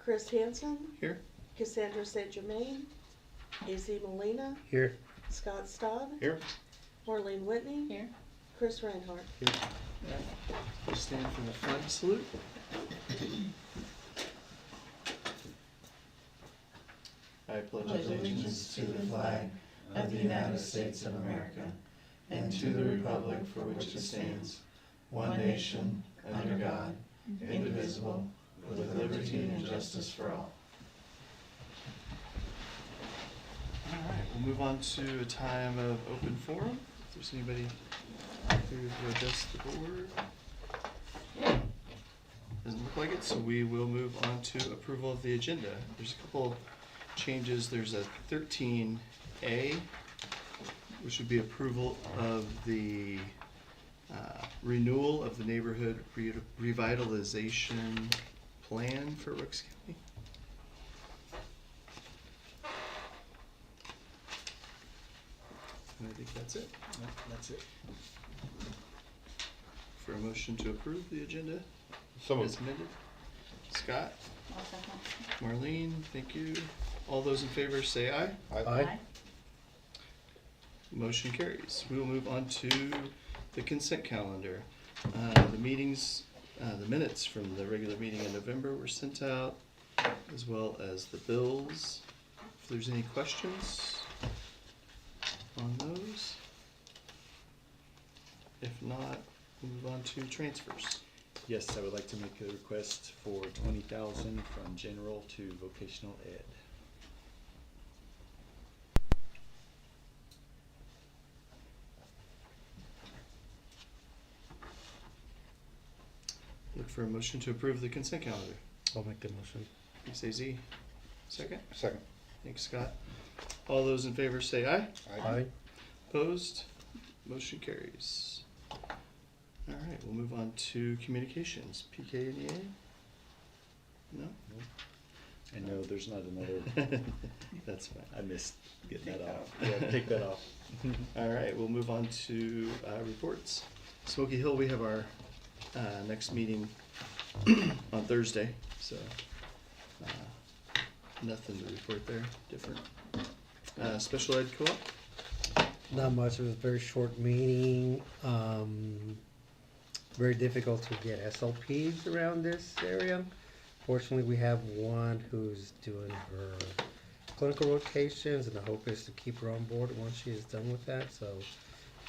Chris Hansen, Here. Cassandra St. Germain, A.Z. Molina, Here. Scott Staub, Here. Marlene Whitney, Here. Chris Reinhardt. Here. We'll stand for the flag salute. I pledge allegiance to the flag of the United States of America and to the republic for which it stands, one nation, under God, indivisible, with liberty and justice for all. All right, we'll move on to a time of open forum. If there's anybody here to address the board. Doesn't look like it, so we will move on to approval of the agenda. There's a couple changes. There's a 13A, which would be approval of the renewal of the neighborhood revitalization plan for Rooks County. And I think that's it. Yep, that's it. For a motion to approve the agenda So as amended. Scott, I'll second. Marlene, thank you. All those in favor say aye. Aye. Motion carries. We will move on to the consent calendar. The meetings, the minutes from the regular meeting in November were sent out, as well as the bills. If there's any questions on those. If not, we'll move on to transfers. Yes, I would like to make a request for $20,000 from general to vocational ed. Look for a motion to approve the consent calendar. I'll make the motion. Thanks, AZ. Second? Second. Thanks, Scott. All those in favor say aye. Aye. Opposed? Motion carries. All right, we'll move on to communications. PK and EA? No? I know there's not another. That's fine. I missed getting that off. Yeah, take that off. All right, we'll move on to reports. Smoky Hill, we have our next meeting on Thursday, so nothing to report there, different. Special ed co-op? Not much. It was a very short meeting. Very difficult to get SLPs around this area. Fortunately, we have one who's doing her clinical rotations, and the hope is to keep her on board once she is done with that. So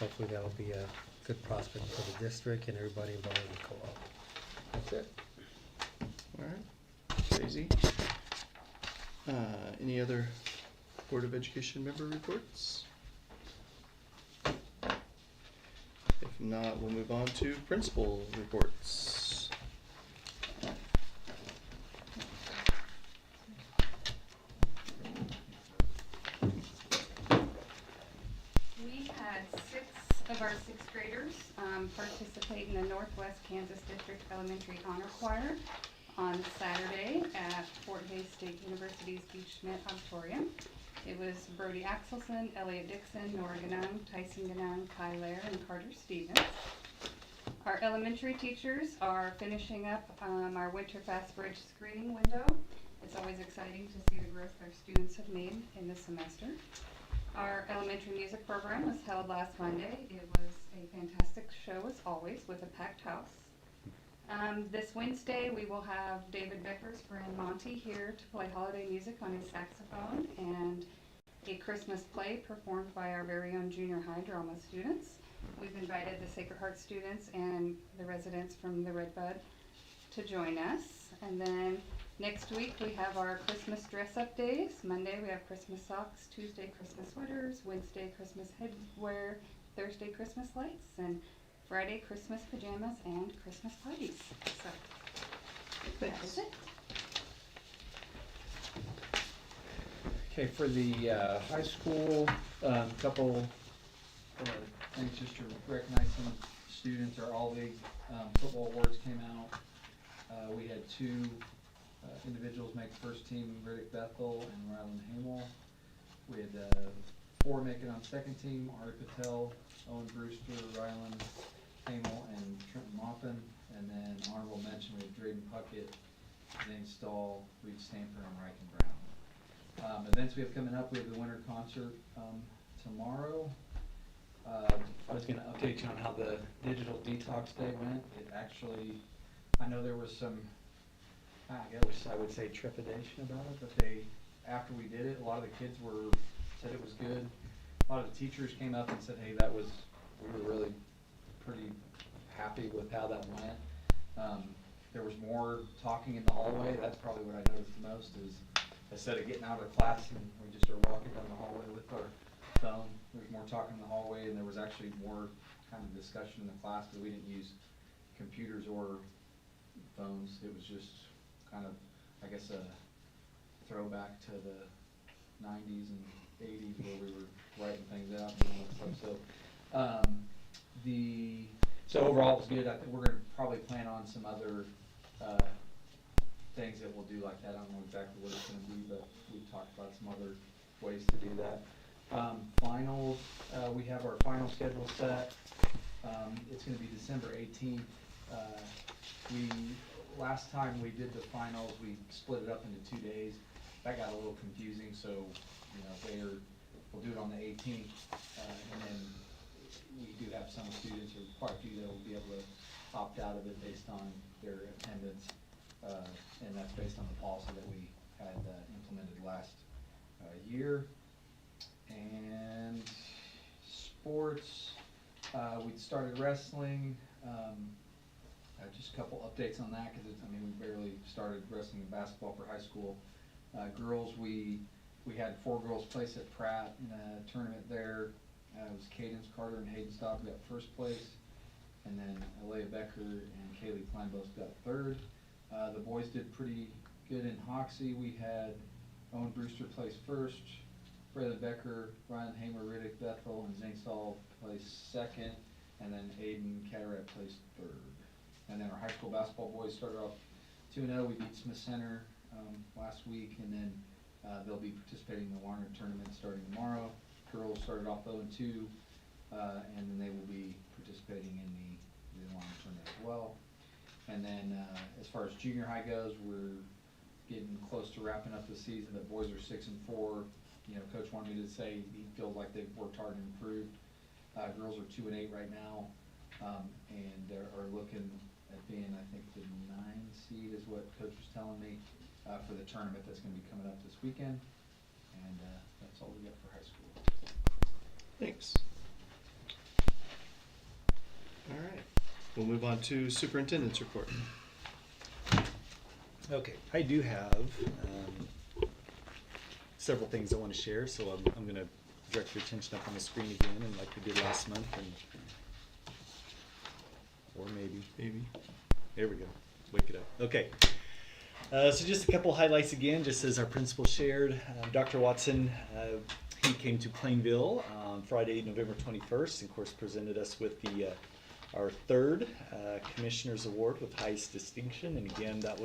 hopefully that'll be a good prospect for the district and everybody involved in the co-op. That's it. All right, Daisy. Any other Board of Education member reports? If not, we'll move on to principal reports. We had 6 of our 6th graders participate in the Northwest Kansas District Elementary Honor Choir on Saturday at Fort Hays State University's Beach Schmidt Auditorium. It was Brody Axelson, Elliot Dixon, Nora Ganang, Tyson Ganang, Kai Lair, and Carter Stevens. Our elementary teachers are finishing up our Winter Fast Bridge screening window. It's always exciting to see the growth our students have made in this semester. Our elementary music program was held last Monday. It was a fantastic show as always with a packed house. This Wednesday we will have David Becker's friend Monty here to play holiday music on his saxophone and a Christmas play performed by our very own junior high drama students. We've invited the Sacred Heart students and the residents from the Redbud to join us. And then next week we have our Christmas dress-up days. Monday we have Christmas socks, Tuesday Christmas sweaters, Wednesday Christmas headwear, Thursday Christmas lights, and Friday Christmas pajamas and Christmas parties. So that is it. Okay, for the high school, couple things just to recognize some students. Our all-league football awards came out. We had 2 individuals make first team, Riddick Bethel and Rylan Hamel. We had 4 make it on second team, Ari Patel, Owen Brewster, Rylan Hamel, and Trenton Maupin. And then honorable mention, we had Drayden Puckett Zanestal, Reed Stamper, and Reich and Brown. Events we have coming up, we have the winter concert tomorrow. I was gonna update you on how the digital detox day went. It actually, I know there was some, I would say trepidation about it, but after we did it, a lot of the kids said it was good. A lot of the teachers came up and said, hey, we were really pretty happy with how that went. There was more talking in the hallway. That's probably what I noticed the most is instead of getting out of class and we just are walking down the hallway with our phone, there's more talking in the hallway, and there was actually more kind of discussion in the class because we didn't use computers or phones. It was just kind of, I guess, a throwback to the 90s and 80s where we were writing things out and all that stuff. So overall it was good. I think we're gonna probably plan on some other things that we'll do like that. I don't know exactly what it's gonna be, but we've talked about some other ways to do that. Finals, we have our final schedule set. It's gonna be December 18th. Last time we did the finals, we split it up into 2 days. That got a little confusing, so, we'll do it on the 18th, and then we do have some students, or quite a few, that will be able to opt out of it based on their attendance, and that's based on the policy that we had implemented last year. And sports, we started wrestling. Just a couple updates on that, because we barely started wrestling and basketball for high school. Girls, we had 4 girls place at Pratt in a tournament there. It was Cadence Carter and Hayden Stock got first place, and then Alea Becker and Kaylee Kleinbos got third. The boys did pretty good in Hoxie. We had Owen Brewster place first, Braylon Becker, Ryan Hamer, Riddick Bethel, and Zane Stahl placed second, and then Aiden Cataract placed third. And then our high school basketball boys started off 2-0. We beat Smith Center last week, and then they'll be participating in the Warner tournament starting tomorrow. Girls started off 0-2, and then they will be participating in the Warner tournament as well. And then as far as junior high goes, we're getting close to wrapping up the season. The boys are 6-4. Coach wanted me to say he feels like they've worked hard and improved. Girls are 2-8 right now, and they are looking at being, I think, the 9 seed is what Coach was telling me for the tournament that's going to be coming up this weekend. And that's all we got for high school. Thanks. All right. We'll move on to superintendent's report. Okay, I do have several things I want to share, so I'm going to direct your attention up on the screen again, and like we did last month, or maybe. There we go. Wake it up. Okay. So just a couple highlights again, just as our principal shared. Dr. Watson, he came to Plainville on Friday, November 21st, and of course presented us with our third Commissioner's Award with highest distinction. And again, that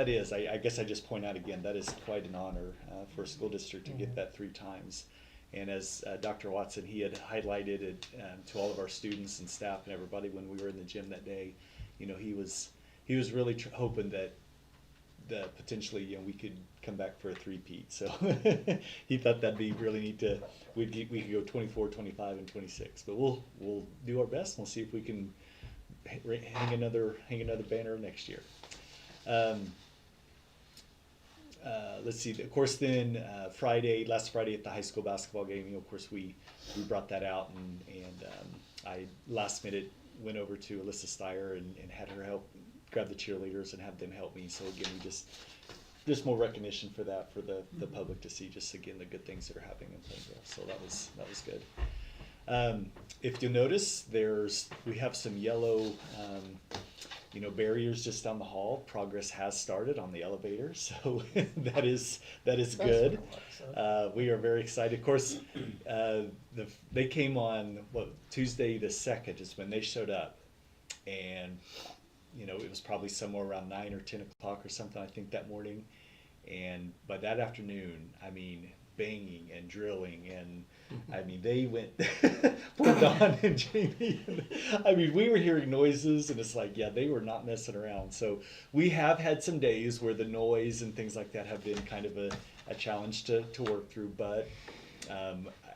is, I guess I just point out again, that is quite an honor for a school district to get that 3 times. And as Dr. Watson, he had highlighted it to all of our students and staff and everybody when we were in the gym that day. He was really hoping that potentially we could come back for a 3-peat. So he thought that'd be really neat we could go 24, 25, and 26. But we'll do our best, and we'll see if we can hang another banner next year. Let's see. Of course, then last Friday at the high school basketball game, of course we brought that out, and I last minute went over to Alyssa Steyer and had her help grab the cheerleaders and have them help me. So again, just more recognition for that, for the public to see, just again the good things that are happening in Plainville. So that was good. If you'll notice, we have some yellow barriers just down the hall. Progress has started on the elevator, so that is good. We are very excited. Of course, they came on Tuesday the 2nd is when they showed up, and it was probably somewhere around 9 or 10 o'clock or something, I think, that morning. And by that afternoon, banging and drilling, and I mean, they went, poor Don and Jamie, I mean, we were hearing noises, and it's like, yeah, they were not messing around. So we have had some days where the noise and things like that have been kind of a challenge to work through, but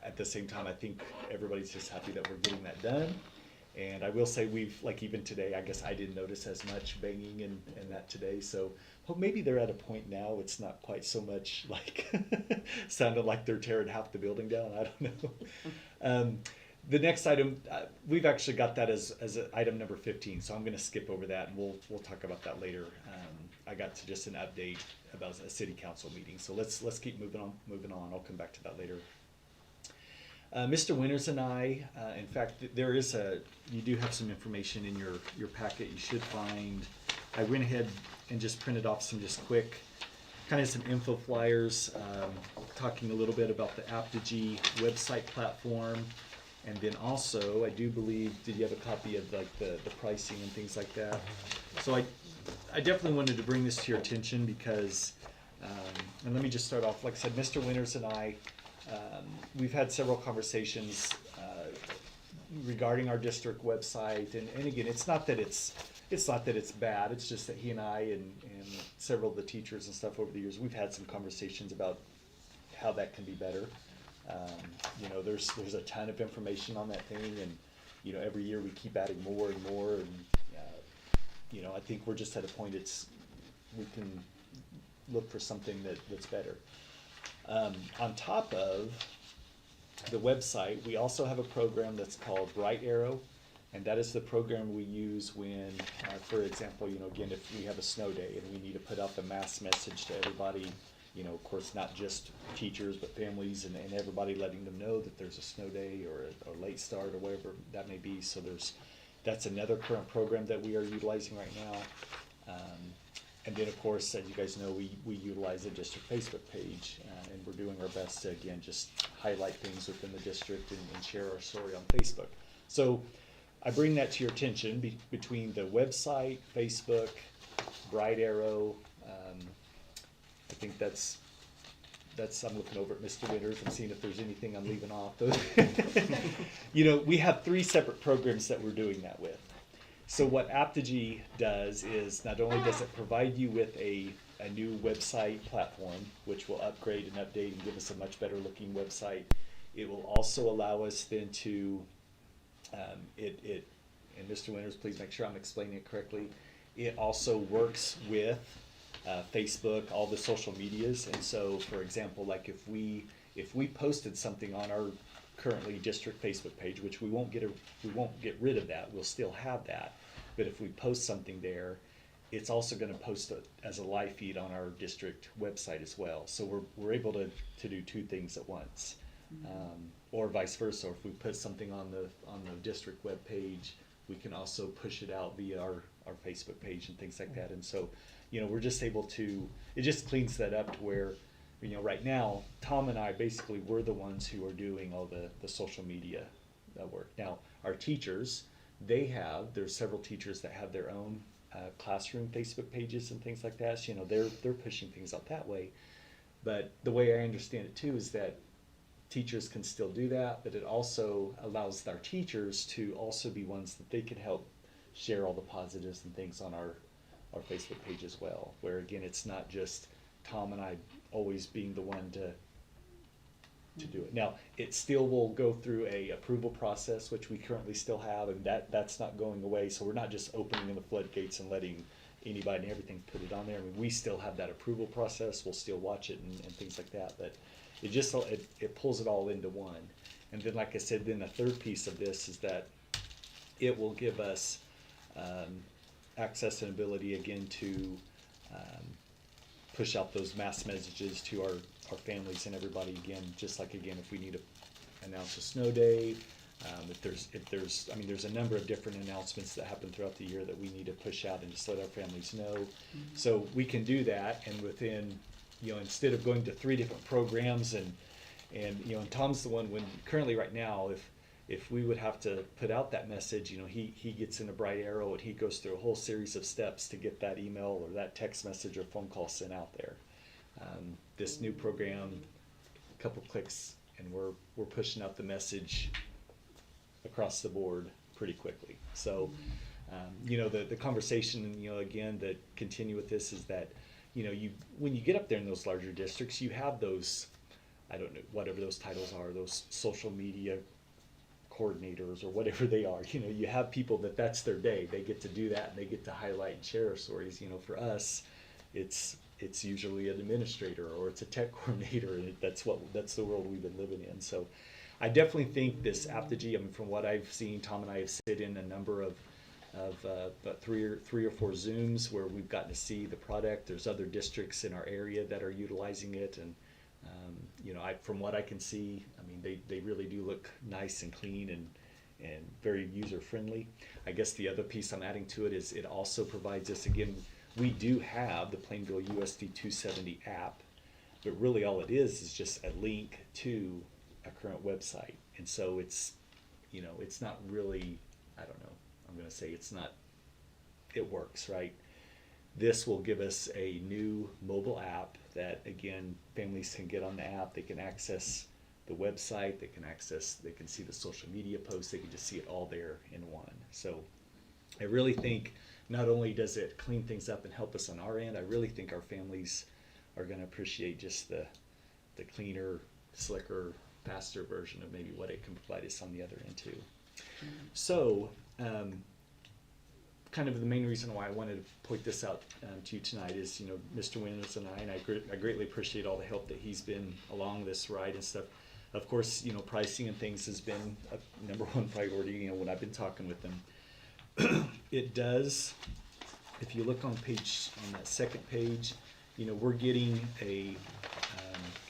at the same time, I think everybody's just happy that we're getting that done. And I will say we've, like even today, I guess I didn't notice as much banging and that today. So well, maybe they're at a point now, it's not quite so much like, sounded like they're tearing half the building down. I don't know. The next item, we've actually got that as item number 15. So I'm going to skip over that, and we'll talk about that later. I got to just an update about a city council meeting. So let's keep moving on. I'll come back to that later. Mr. Winters and I, in fact, you do have some information in your packet. You should find, I went ahead and just printed off some just quick, kind of some info flyers, talking a little bit about the Apogee website platform. And then also, I do believe, did you have a copy of like the pricing and things like that? So I definitely wanted to bring this to your attention because, and let me just start off, like I said, Mr. Winters and I, we've had several conversations regarding our district website, and again, it's not that it's bad. It's just that he and I and several of the teachers and stuff over the years, we've had some conversations about how that can be better. You know, there's a ton of information on that thing, and you know, every year we keep adding more and more, and you know, I think we're just at a point we can look for something that's better. On top of the website, we also have a program that's called Bright Arrow, and that is the program we use when, for example, you know, again, if we have a snow day and we need to put out the mass message to everybody, you know, of course, not just teachers, but families and everybody, letting them know that there's a snow day or a late start or whatever that may be. So that's another current program that we are utilizing right now. And then, of course, as you guys know, we utilize the district Facebook page, and we're doing our best to, again, just highlight things within the district and share our story on Facebook. So I bring that to your attention between the website, Facebook, Bright Arrow. I think that's I'm looking over at Mr. Winters and seeing if there's anything I'm leaving off. You know, we have 3 separate programs that we're doing that with. So what Apogee does is not only does it provide you with a new website platform, which will upgrade and update and give us a much better looking website, it will also allow us then to, and Mr. Winters, please make sure I'm explaining it correctly, it also works with Facebook, all the social medias. And so, for example, like if we posted something on our currently district Facebook page, which we won't get rid of that, we'll still have that. But if we post something there, it's also going to post it as a live feed on our district website as well. So we're able to do 2 things at once, or vice versa. If we put something on the district web page, we can also push it out via our Facebook page and things like that. And so, you know, we're just able to, it just cleans that up to where, you know, right now, Tom and I basically, we're the ones who are doing all the social media work. Now, our teachers, there's several teachers that have their own classroom Facebook pages and things like that. So, you know, they're pushing things out that way. But the way I understand it too is that teachers can still do that, but it also allows our teachers to also be ones that they can help share all the positives and things on our Facebook page as well. Where again, it's not just Tom and I always being the one to do it. Now, it still will go through a approval process, which we currently still have, and that's not going away. So we're not just opening the floodgates and letting anybody and everything put it on there. I mean, we still have that approval process. We'll still watch it and things like that. But it pulls it all into one. And then, like I said, then the third piece of this is that it will give us access and ability again to push out those mass messages to our families and everybody again, just like again, if we need to announce a snow day, if there's, I mean, there's a number of different announcements that happen throughout the year that we need to push out and just let our families know. Mm-hmm. So we can do that, and within, you know, instead of going to 3 different programs and you know, and Tom's the one when currently right now, if we would have to put out that message, you know, he gets in a Bright Arrow and he goes through a whole series of steps to get that email or that text message or phone call sent out there. This new program couple clicks, and we're pushing out the message across the board pretty quickly. So, you know, the conversation, you know, again, that continue with this is that, you know, when you get up there in those larger districts, you have those, I don't know, whatever those titles are, those social media coordinators or whatever they are. You know, you have people that's their day. They get to do that, and they get to highlight and share our stories. You know, for us, it's usually an administrator or it's a tech coordinator, and that's the world we've been living in. So I definitely think this Apogee, I mean, from what I've seen, Tom and I have sit in a number of about three or four Zooms where we've gotten to see the product. There's other districts in our area that are utilizing it, and you know, from what I can see, I mean, they really do look nice and clean and very user friendly. I guess the other piece I'm adding to it is it also provides us, again, we do have the Plainville USD 270 app, but really all it is just a link to a current website. And so it's, you know, it's not really, I don't know, I'm going to say it works, right? This will give us a new mobile app that, again, families can get on the app. They can access the website, they can see the social media posts, they can just see it all there in one. So I really think not only does it clean things up and help us on our end, I really think our families are going to appreciate just the cleaner, slicker, faster version of maybe what it can provide us on the other end too. So kind of the main reason why I wanted to point this out to you tonight is, you know, Mr. Winters and I greatly appreciate all the help that he's been along this ride and stuff. Of course, you know, pricing and things has been a number one priority, you know, when I've been talking with them. It does, if you look on that second page, you know, we're getting a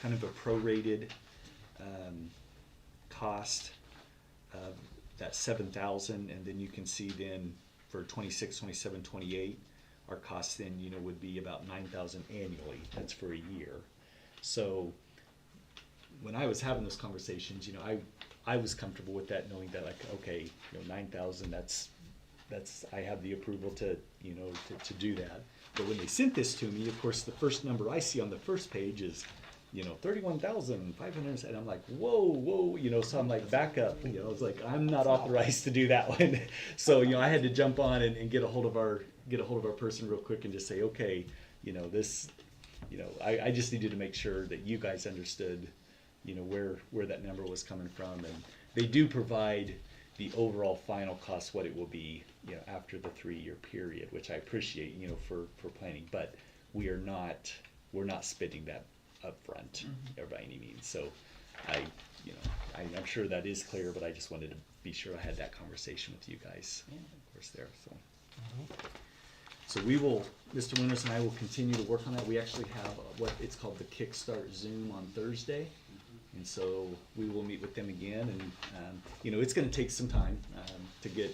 kind of a prorated cost of that $7,000, and then you can see then for 26, 27, 28, our cost then, you know, would be about $9,000 annually. That's for a year. So when I was having those conversations, you know, I was comfortable with that, knowing that, like, okay, you know, $9,000, that's I have the approval to, you know, to do that. But when they sent this to me, of course, the first number I see on the first page is, you know, 31,500, and I'm like, whoa, you know, so I'm like, back up, you know, it's like, I'm not authorized to do that one. So, you know, I had to jump on and get a hold of our person real quick and just say, okay, you know, this, you know, I just needed to make sure that you guys understood, you know, where that number was coming from. And they do provide the overall final cost, what it will be, you know, after the 3-year period, which I appreciate, you know, for planning, but we're not spending that upfront by any means. So I'm sure that is clear, but I just wanted to be sure I had that conversation with you guys, of course, there. So we will, Mr. Winters and I will continue to work on that. We actually have what it's called the Kickstart Zoom on Thursday. And so we will meet with them again, and you know, it's going to take some time to get,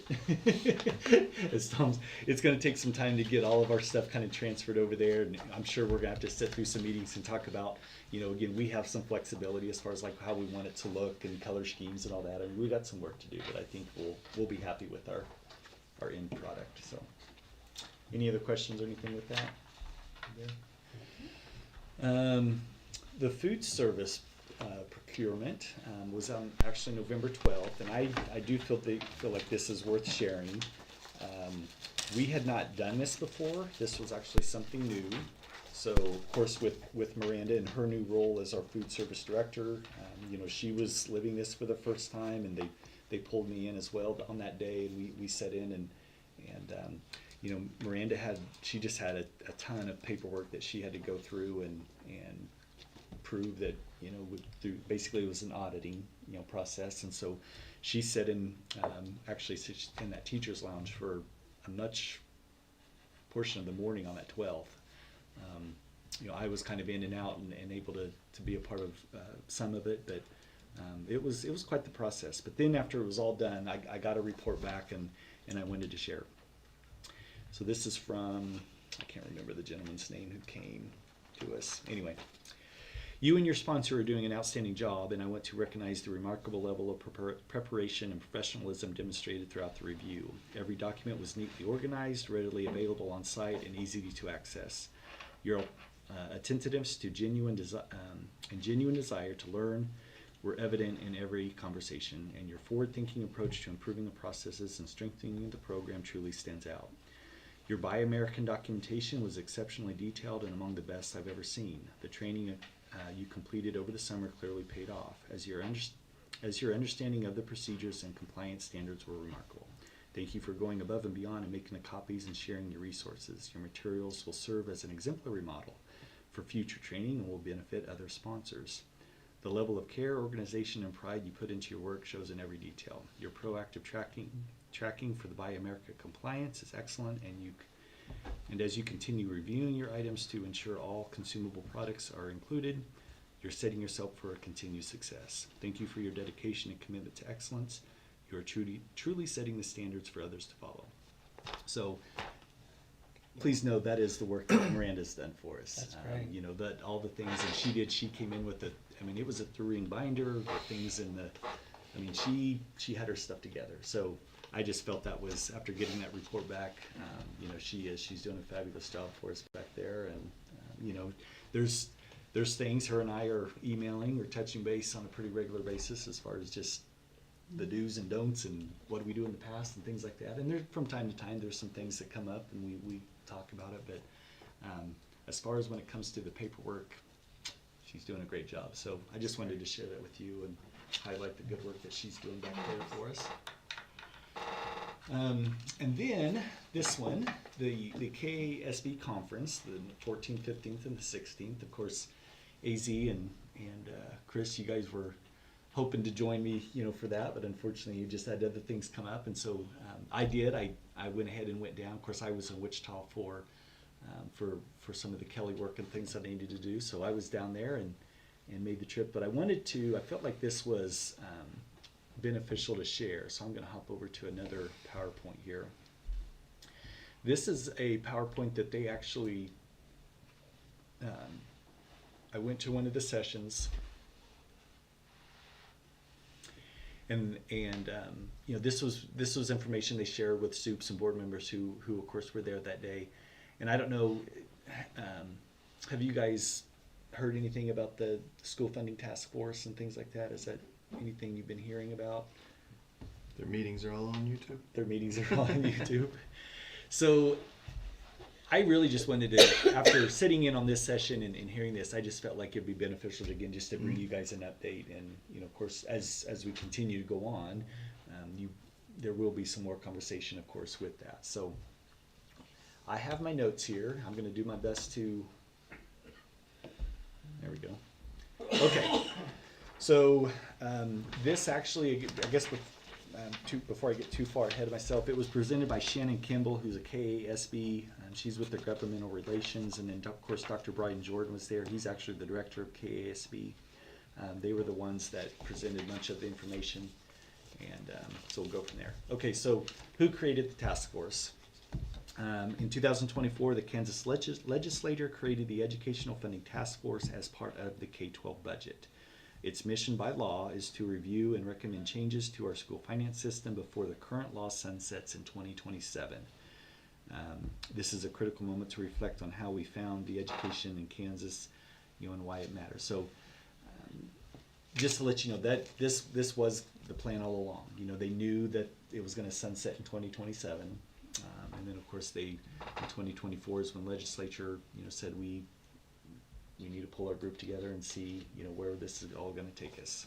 it's going to take some time to get all of our stuff kind of transferred over there. And I'm sure we're going to have to sit through some meetings and talk about, you know, again, we have some flexibility as far as like how we want it to look and color schemes and all that. I mean, we got some work to do, but I think we'll be happy with our end product. So, any other questions or anything with that? The food service procurement was on actually November 12th, and I do feel like this is worth sharing. We had not done this before. This was actually something new. So of course with Miranda and her new role as our food service director, you know, she was living this for the first time, and they pulled me in as well on that day, and we set in and you know, Miranda she just had a ton of paperwork that she had to go through and prove that, you know, basically it was an auditing, you know, process. And so she sat in actually in that teacher's lounge for a much portion of the morning on that 12th. You know, I was kind of in and out and able to be a part of some of it, but it was quite the process. But then after it was all done, I got a report back and I wanted to share. So this is from, I can't remember the gentleman's name who came to us. Anyway, you and your sponsor are doing an outstanding job, and I want to recognize the remarkable level of preparation and professionalism demonstrated throughout the review. Every document was neatly organized, readily available on site, and easy to access. Your attentiveness to genuine desire to learn were evident in every conversation, and your forward-thinking approach to improving the processes and strengthening the program truly stands out. Your Buy American documentation was exceptionally detailed and among the best I've ever seen. The training you completed over the summer clearly paid off, as your understanding of the procedures and compliance standards were remarkable. Thank you for going above and beyond and making the copies and sharing your resources. Your materials will serve as an exemplary model for future training and will benefit other sponsors. The level of care, organization, and pride you put into your work shows in every detail. Your proactive tracking for the Buy America compliance is excellent, and as you continue reviewing your items to ensure all consumable products are included, you're setting yourself for a continued success. Thank you for your dedication and commitment to excellence. You are truly setting the standards for others to follow. So please know that is the work that Miranda's done for us. That's great. You know, that all the things that she did, she came in with it was a 3-ring binder with things in she had her stuff together. So I just felt that was, after getting that report back, she's doing a fabulous job for us back there. And, there's things her and I are emailing or touching base on a pretty regular basis as far as just the do's and don'ts and what do we do in the past and things like that. And there, from time to time, there's some things that come up and we talk about it. But as far as when it comes to the paperwork, she's doing a great job. So I just wanted to share that with you and highlight the good work that she's doing back there for us. And then this one, the KASB conference, the 14th, 15th, and the 16th. Of course, AZ and Chris, you guys were hoping to join me, for that, but unfortunately you just had other things come up, and so I did. I went ahead and went down. Of course, I was in Wichita for some of the Kelly work and things that I needed to do, so I was down there and made the trip. But I felt like this was beneficial to share, so I'm going to hop over to another PowerPoint here. This is a PowerPoint that they actually, I went to one of the sessions, and this was information they shared with SUPS and board members who of course were there that day. And I don't know, have you guys heard anything about the school funding task force and things like that? Is that anything you've been hearing about? Their meetings are all on YouTube. Their meetings are all on YouTube. So I really just wanted to, after sitting in on this session and hearing this, I just felt like it'd be beneficial to, again, just to bring you guys an update. And of course, as we continue to go on, there will be some more conversation, of course, with that. So I have my notes here. I'm going to do my best to. There we go. Okay. So this actually, I guess, before I get too far ahead of myself, it was presented by Shannon Kimball, who's a KASB. She's with the Governmental Relations, and then of course Dr. Brian Jordan was there. He's actually the director of KASB. They were the ones that presented much of the information, and so we'll go from there. Okay, so who created the task force? In 2024, the Kansas legislature created the Educational Funding Task Force as part of the K-12 budget. Its mission by law is to review and recommend changes to our school finance system before the current law sunsets in 2027. This is a critical moment to reflect on how we found the education in Kansas, and why it matters. So just to let you know that this was the plan all along. They knew that it was going to sunset in 2027. And then of course in 2024 is when legislature, said we need to pull our group together and see, where this is all going to take us.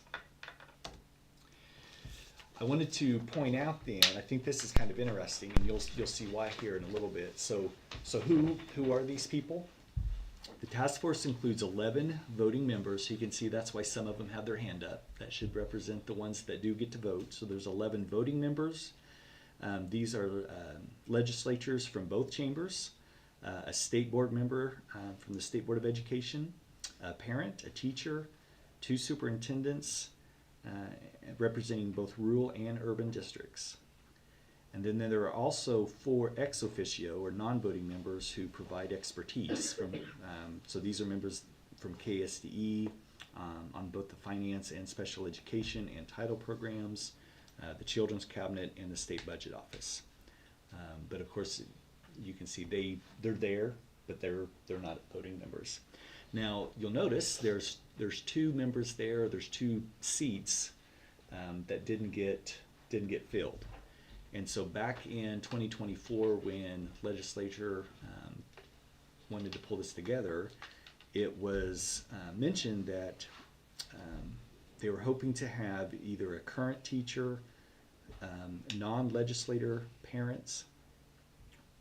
I wanted to point out then, I think this is kind of interesting, and you'll see why here in a little bit. So who are these people? The task force includes 11 voting members. So you can see that's why some of them have their hand up. That should represent the ones that do get to vote. So there's 11 voting members. These are legislatures from both chambers, a state board member from the State Board of Education, a parent, a teacher, 2 superintendents representing both rural and urban districts. And then there are also 4 ex officio or non-voting members who provide expertise from, so these are members from KSDE on both the finance and special education and title programs, the Children's Cabinet, and the State Budget Office. But of course, you can see they're there but they're not voting members. Now you'll notice there's 2 members there. There's 2 seats that didn't get filled. And so back in 2024, when legislature wanted to pull this together, it was mentioned that they were hoping to have either a current teacher, non-legislator parents,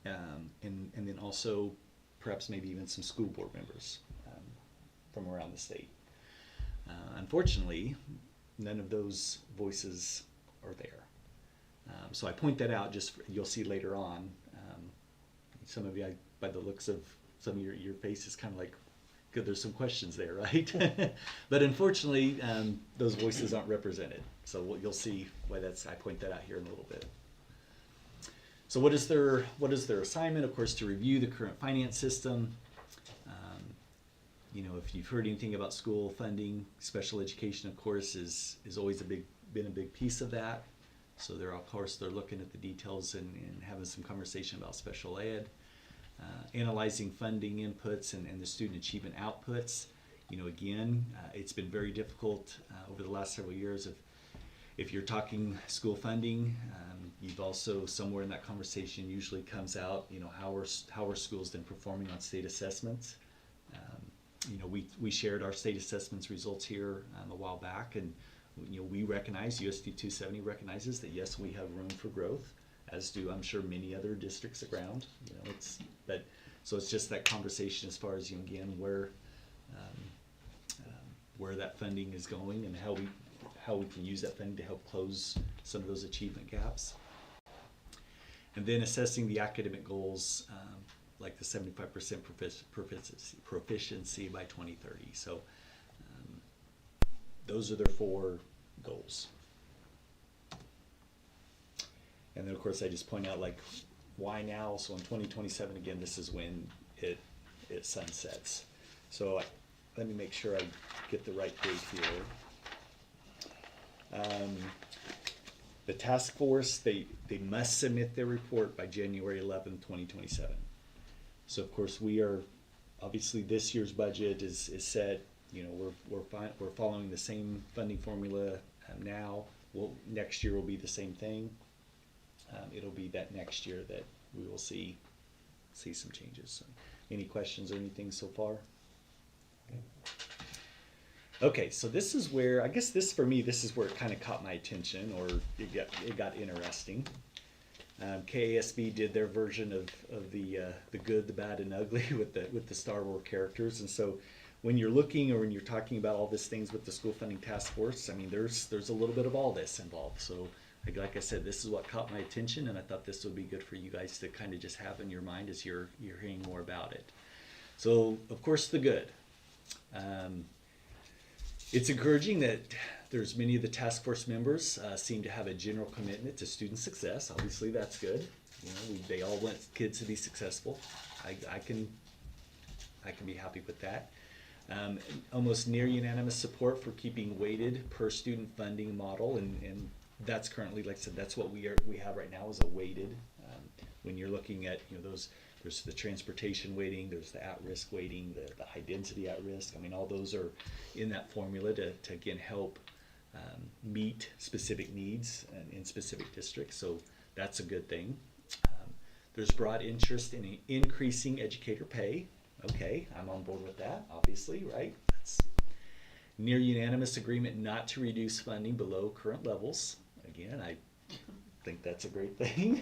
and then also perhaps maybe even some school board members from around the state. Unfortunately, none of those voices are there. So I point that out just you'll see later on. Some of you, by the looks of some of your faces, kind of like, good, there's some questions there, right? But unfortunately, those voices aren't represented. So you'll see why I point that out here in a little bit. So what is their assignment? Of course, to review the current finance system. If you've heard anything about school funding, special education, of course, is always been a big piece of that. So they're looking at the details and having some conversation about special ed, analyzing funding inputs and the student achievement outputs. Again, it's been very difficult over the last several years. If you're talking school funding, you've also somewhere in that conversation usually comes out, how are schools then performing on state assessments? We shared our state assessments results here a while back, and we recognize, USD 270 recognizes that yes, we have room for growth, as do I'm sure many other districts around. So it's just that conversation as far as again where that funding is going and how we can use that funding to help close some of those achievement gaps. And then assessing the academic goals, like the 75% proficiency by 2030. So those are their 4 goals. And then of course I just point out why now? So in 2027, again, this is when it sunsets. So let me make sure I get the right date here. The task force, they must submit their report by January 11, 2027. So of course we are, obviously this year's budget is set. We're following the same funding formula now. Next year will be the same thing. It'll be that next year that we will see some changes. So, any questions or anything so far? Okay, so this is where, I guess this is where it kind of caught my attention, or it got interesting. KASB did their version of the good, the bad, and ugly with the Star Wars characters, and so when you're looking or when you're talking about all these things with the school funding task force, I mean, there's a little bit of all this involved. So like I said, this is what caught my attention, and I thought this would be good for you guys to kind of just have in your mind as you're hearing more about it. So of course the good. It's encouraging that there's many of the task force members seem to have a general commitment to student success. Obviously that's good. They all want kids to be successful. I can be happy with that. Almost near unanimous support for keeping weighted per student funding model, and that's currently, like I said, that's what we have right now is a weighted. When you're looking at there's the transportation weighting, there's the at-risk weighting, the high density at-risk. I mean, all those are in that formula to again help meet specific needs in specific districts. So that's a good thing. There's broad interest in increasing educator pay. Okay, I'm on board with that, obviously, right? That's near unanimous agreement not to reduce funding below current levels. Again, I think that's a great thing.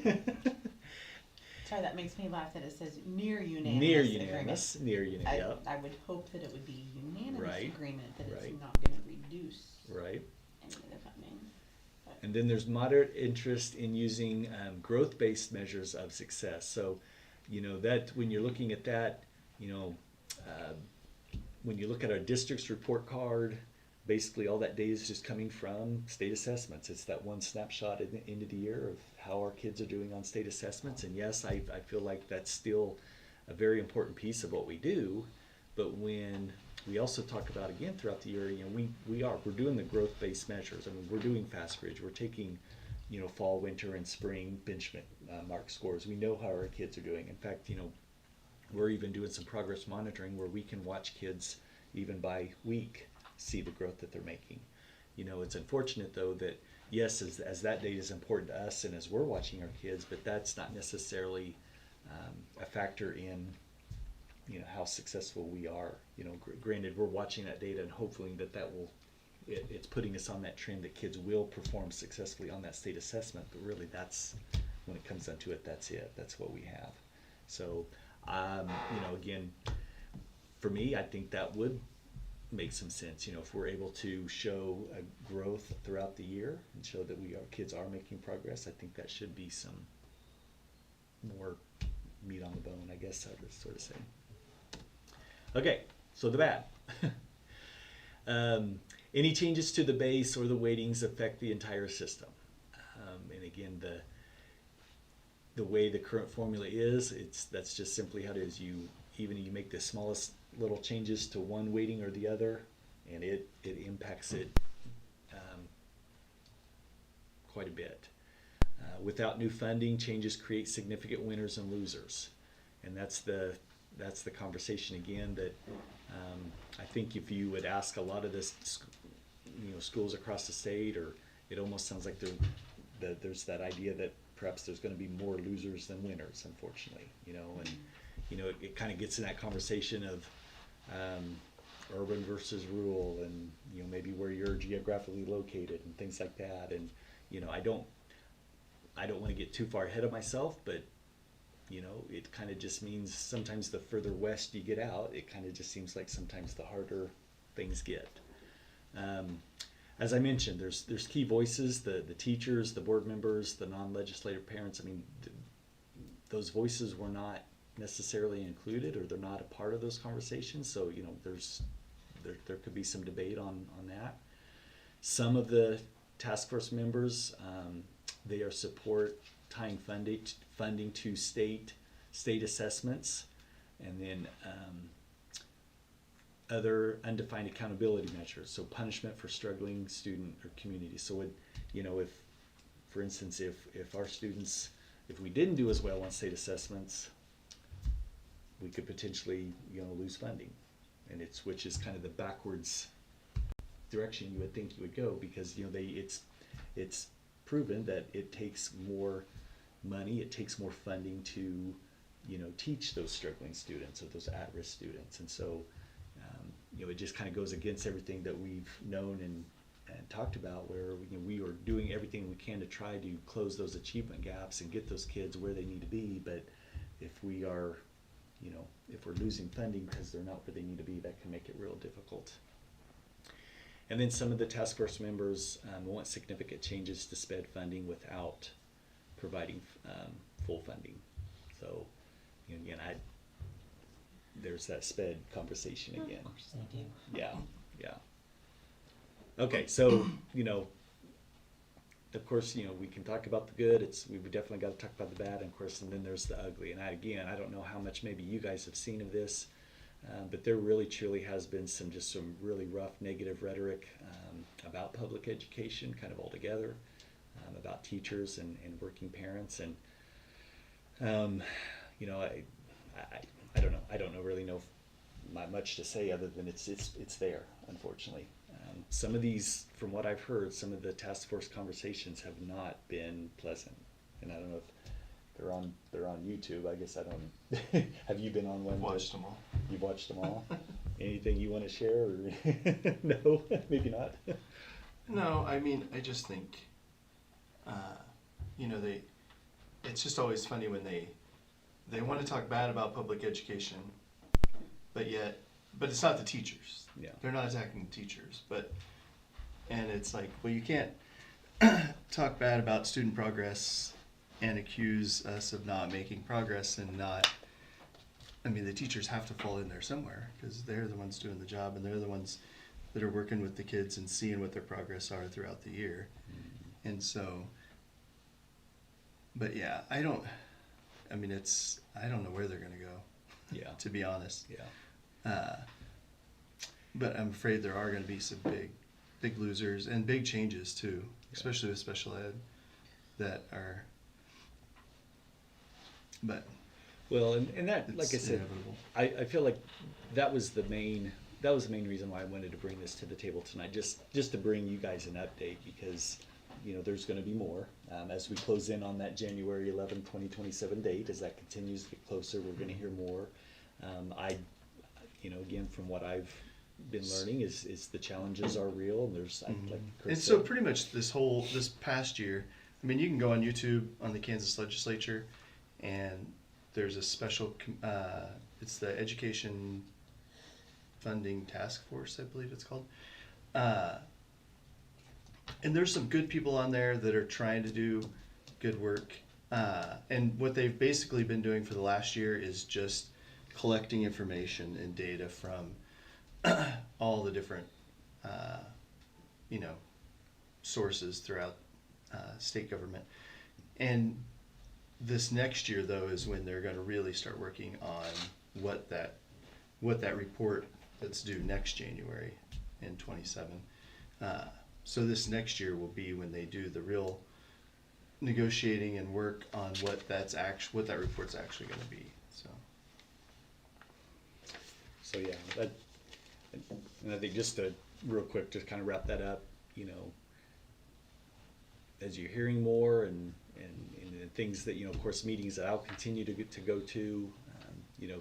Sorry, that makes me laugh that it says near unanimous. Near unanimous, yep. I would hope that it would be unanimous Right, agreement that right. it's not going to reduce Right. any of the funding. But And then there's moderate interest in using growth-based measures of success. So, that when you're looking at that, when you look at our district's report card, basically all that data is just coming from state assessments. It's that one snapshot at the end of the year of how our kids are doing on state assessments. And yes, I feel like that's still a very important piece of what we do. But when we also talk about again throughout the year, we're doing the growth-based measures. I mean, we're doing Fast Bridge. We're taking, fall, winter, and spring benchmark scores. We know how our kids are doing. In fact, we're even doing some progress monitoring where we can watch kids even by week see the growth that they're making. You know, it's unfortunate though that yes, as that data is important to us and as we're watching our kids, but that's not necessarily a factor in, you know, how successful we are. You know, granted, we're watching that data and hopefully that will, it's putting us on that trend that kids will perform successfully on that state assessment, but really that's, when it comes down to it, that's it. That's what we have. So, you know, again, for me, I think that would make some sense. You know, if we're able to show a growth throughout the year and show that our kids are making progress, I think that should be some more meat on the bone, I guess I would sort of say. Okay, so the bad. Any changes to the base or the weightings affect the entire system. And again, the way the current formula is, that's just simply how it is. You make the smallest little changes to one weighting or the other, and it impacts it quite a bit. Without new funding, changes create significant winners and losers, and that's the conversation again that I think if you would ask a lot of this, you know, schools across the state, or it almost sounds like there's that idea that perhaps there's going to be more losers than winners, unfortunately, you know, and you know it kind of gets in that conversation of urban versus rural, and you know maybe where you're geographically located and things like that, and you know I don't want to get too far ahead of myself, but you know it kind of just means sometimes the further west you get out, it kind of just seems like sometimes the harder things get. As I mentioned, there's key voices, the teachers, the board members, the non-legislative parents. I mean, those voices were not necessarily included, or they're not a part of those conversations. So you know, there could be some debate on that. Some of the task force members, they are support tying funding to state assessments, and then other undefined accountability measures, so punishment for struggling student or community. So you know, if for instance if our students, if we didn't do as well on state assessments, we could potentially, you know, lose funding, and which is kind of the backwards direction you would think you would go, because you know it's proven that it takes more money, it takes more funding to, you know, teach those struggling students or those at-risk students, and so you know it just kind of goes against everything that we've known and talked about, where you know, we are doing everything we can to try to close those achievement gaps and get those kids where they need to be. But if we are, you know, if we're losing funding because they're not where they need to be, that can make it real difficult. And then some of the task force members want significant changes to SPED funding without providing full funding. So, you know, again, there's that SPED conversation again. Of course they do. Yeah. Okay, so you know, of course, you know, we can talk about the good. We've definitely got to talk about the bad, and of course, and then there's the ugly. And I don't know how much maybe you guys have seen of this, but there really truly has been some really rough negative rhetoric about public education, kind of altogether, about teachers and working parents, and you know, I don't know. I don't really know much to say other than it's there, unfortunately. Some of these, from what I've heard, some of the task force conversations have not been pleasant, and I don't know if they're on YouTube. I guess I don't. Have you been on one? Watched them all. You've watched them all. Anything you want to share? Or no, maybe not. No, I mean, I just think, you know, it's just always funny when they want to talk bad about public education, but it's not the teachers. Yeah. They're not attacking the teachers, and it's like, well, you can't talk bad about student progress and accuse us of not making progress and not, I mean, the teachers have to fall in there somewhere, because they're the ones doing the job, and they're the ones that are working with the kids and seeing what their progress are throughout the year. Mm-hmm. And so, but yeah, I don't know where they're going to go. Yeah. To be honest. Yeah. But I'm afraid there are going to be some big losers and big changes too, especially with special ed, that are. But Well, and that, like I It's said, inevitable. I feel like that was the main reason why I wanted to bring this to the table tonight, just to bring you guys an update, because, you know, there's gonna be more, as we close in on that January 11, 2027 date. As that continues to get closer, we're gonna hear more. You know, again, from what I've been learning is the challenges are real, and there's, like And Chris so said, pretty much this past year, I mean, you can go on YouTube on the Kansas legislature, and there's a special, it's the Education Funding Task Force, I believe it's called. And there's some good people on there that are trying to do good work. And what they've basically been doing for the last year is just collecting information and data from all the different, you know, sources throughout state government. And this next year, though, is when they're going to really start working on what that report that's due next January in 27. So this next year will be when they do the real negotiating and work on what that report's actually going to be. so yeah, that, and I think just to real quick, just kind of wrap that up, you know, as you're hearing more and things that, you know, of course, meetings that I'll continue to go to, you know,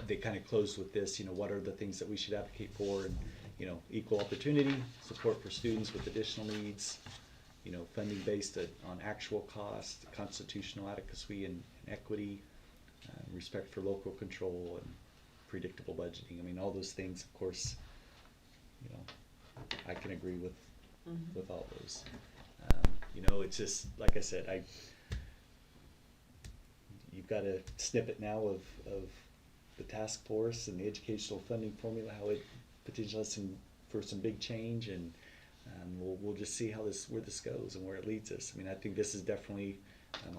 they kind of close with this, you know, what are the things that we should advocate for, and, you know, equal opportunity, support for students with additional needs, you know, funding based on actual cost, constitutional adequacy and equity, respect for local control, and predictable budgeting. I mean, all those things, of course, you know, I can agree with all those. You know, it's just, like I said, you've got a snippet now of the task force and the educational funding formula, how it potentially has for some big change, and we'll just see where this goes and where it leads us. I mean, I think this is definitely,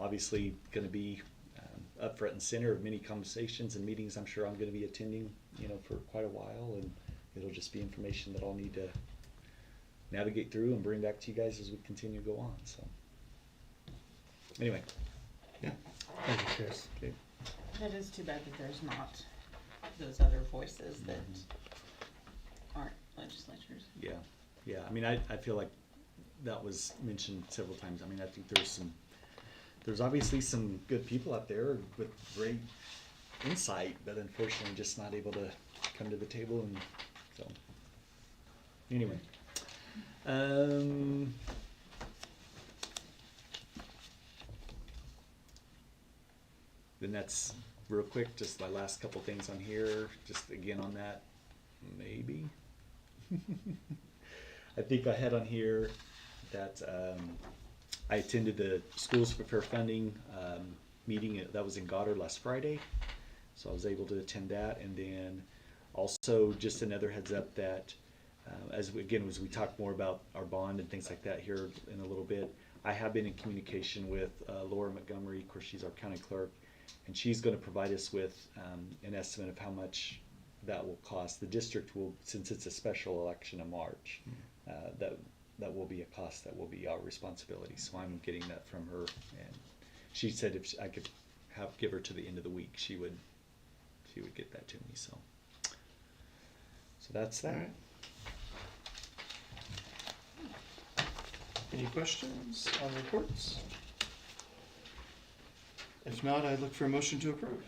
obviously, going to be up front and center of many conversations and meetings I'm sure I'm going to be attending, you know, for quite a while, and it'll just be information that I'll need to navigate through and bring back to you guys as we continue to go on. So anyway, Yeah. Thank you, Chris. okay. That is too bad that there's not those other voices that aren't legislatures. Yeah. I mean, I feel like that was mentioned several times. I mean, I think there's obviously some good people out there with great insight, but unfortunately just not able to come to the table. And so anyway, then that's real quick, just my last couple things on here, just again on that, maybe. I think I had on here that I attended the Schools for Fair Funding meeting that was in Goddard last Friday, so I was able to attend that. And then also just another heads up that as we talk more about our bond and things like that here in a little bit, I have been in communication with Laura Montgomery. Of course, she's our county clerk, and she's going to provide us with an estimate of how much that will cost. The district will, since it's a special election in March, that will be a cost that will be our responsibility. So I'm getting that from her, and she said if I could give her to the end of the week, she would get that to me. So that's that. All right. Any questions on reports? If not, I'd look for a motion to approve.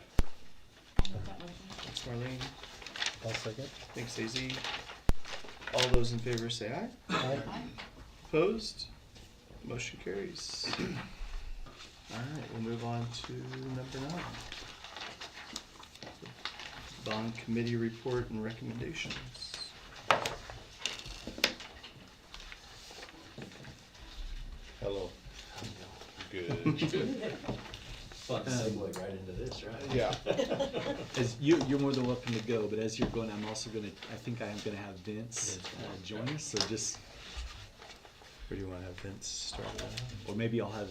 I'll make that motion. Thanks, Marlene. I'll second. Thanks, AZ. All those in favor say aye. Aye. Opposed? Motion carries. All right, we'll move on to number 9. Bond committee report and recommendations. Hello. Good. Fun segue right into this, right? Yeah. As you're more than welcome to go, but as you're going, I think I am gonna have Vince join us, so just, Where do you want to have Vince start it out? or maybe I'll have,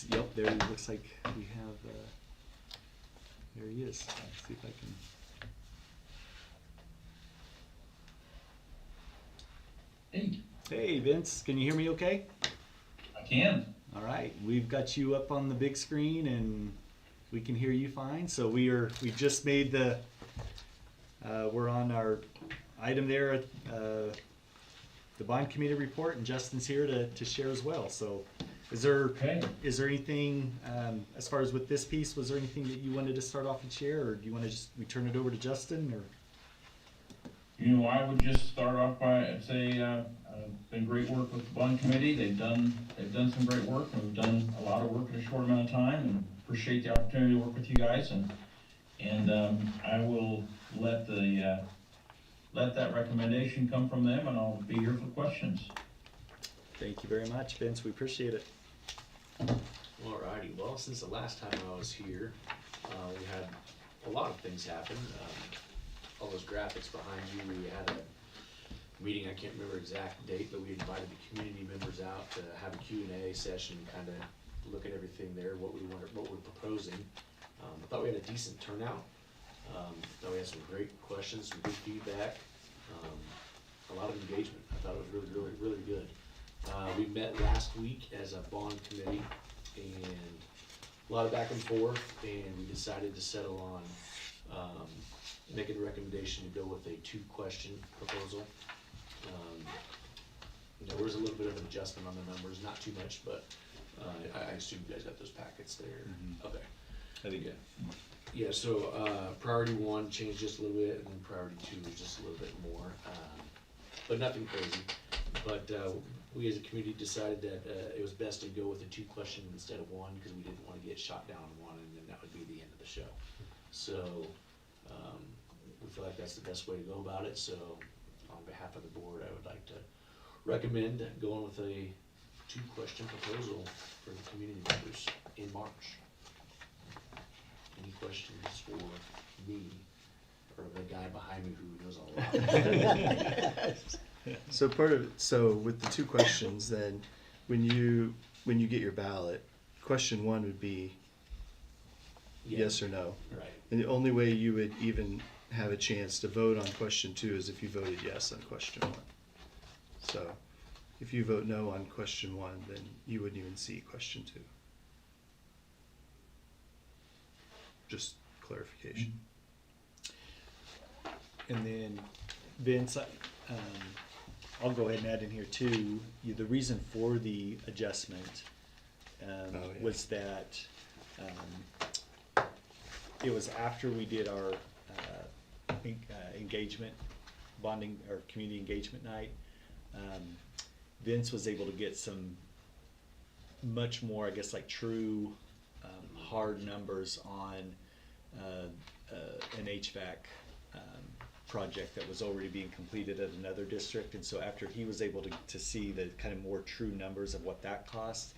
yep, there, it looks like we have, there he is. Let's see if I can. Hey, Hey, Vince, can you hear me okay? I can. All right, we've got you up on the big screen, and We can hear you fine. So we just made we're on our item there, the bond committee report, and Justin's here to share as well. So is there anything, as far as with this piece, was there anything that you wanted to start off and share, or do you want to we turn it over to Justin, or? You know, I would just start off by say, been great work with the bond committee. They've done some great work, and we've done a lot of work in a short amount of time, and appreciate the opportunity to work with you guys. And I will let that recommendation come from them, and I'll be here for questions. Thank you very much, Vince. We appreciate it. Alrighty, well, since the last time I was here, we had a lot of things happen. All those graphics behind you, we had a meeting, I can't remember exact date, but we invited the community members out to have a Q&A session, kind of look at everything there, what we're proposing. I thought we had a decent turnout. Thought we had some great questions, some good feedback, a lot of engagement. I thought it was really good. We met last week as a bond committee, and a lot of back and forth, and we decided to settle on making a recommendation to go with a 2-question proposal. There was a little bit of an adjustment on the numbers, not too much, but I assume you guys got those packets there. Mm-hmm. Okay. I think Yeah, so priority 1 changed just a little bit, and then priority 2 was just a little bit more, but nothing crazy. But we as a community decided that it was best to go with a 2-question instead of 1, because we didn't want to get shot down on 1, and then that would be the end of the show. So we feel like that's the best way to go about it. So on behalf of the board, I would like to recommend going with a 2-question proposal for the community members in March. Any questions for me or the guy behind me who knows all about it? So with the 2 questions, then when you get your ballot, question 1 would be yes or no. Right. And the only way you would even have a chance to vote on question 2 is if you voted yes on question 1. So if you vote no on question 1, then you wouldn't even see question 2. Just clarification. And then, Vince, I'll go ahead and add in here too, the reason for the adjustment was that it was after we did our engagement, bonding, or community engagement night. Vince was able to get some much more, I guess, like true hard numbers on an HVAC project that was already being completed at another district. And so after he was able to see the kind of more true numbers of what that cost,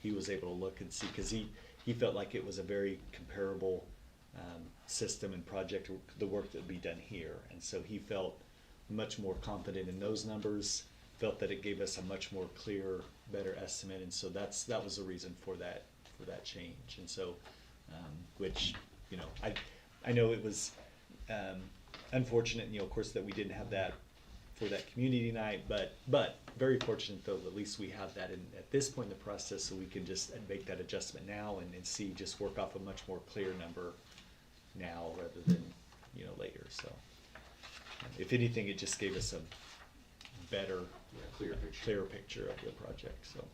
he was able to look and see, because he felt like it was a very comparable system and project, the work that would be done here. And so he felt much more confident in those numbers, felt that it gave us a much more clear, better estimate. And so that was the reason for that change. And so which, I know it was unfortunate, of course, that we didn't have that for that community night, but very fortunate though, at least we have that at this point in the process, so we can just make that adjustment now and see, just work off a much more clear number now rather than, later. So if anything, it just gave us a better, clearer picture of the project. So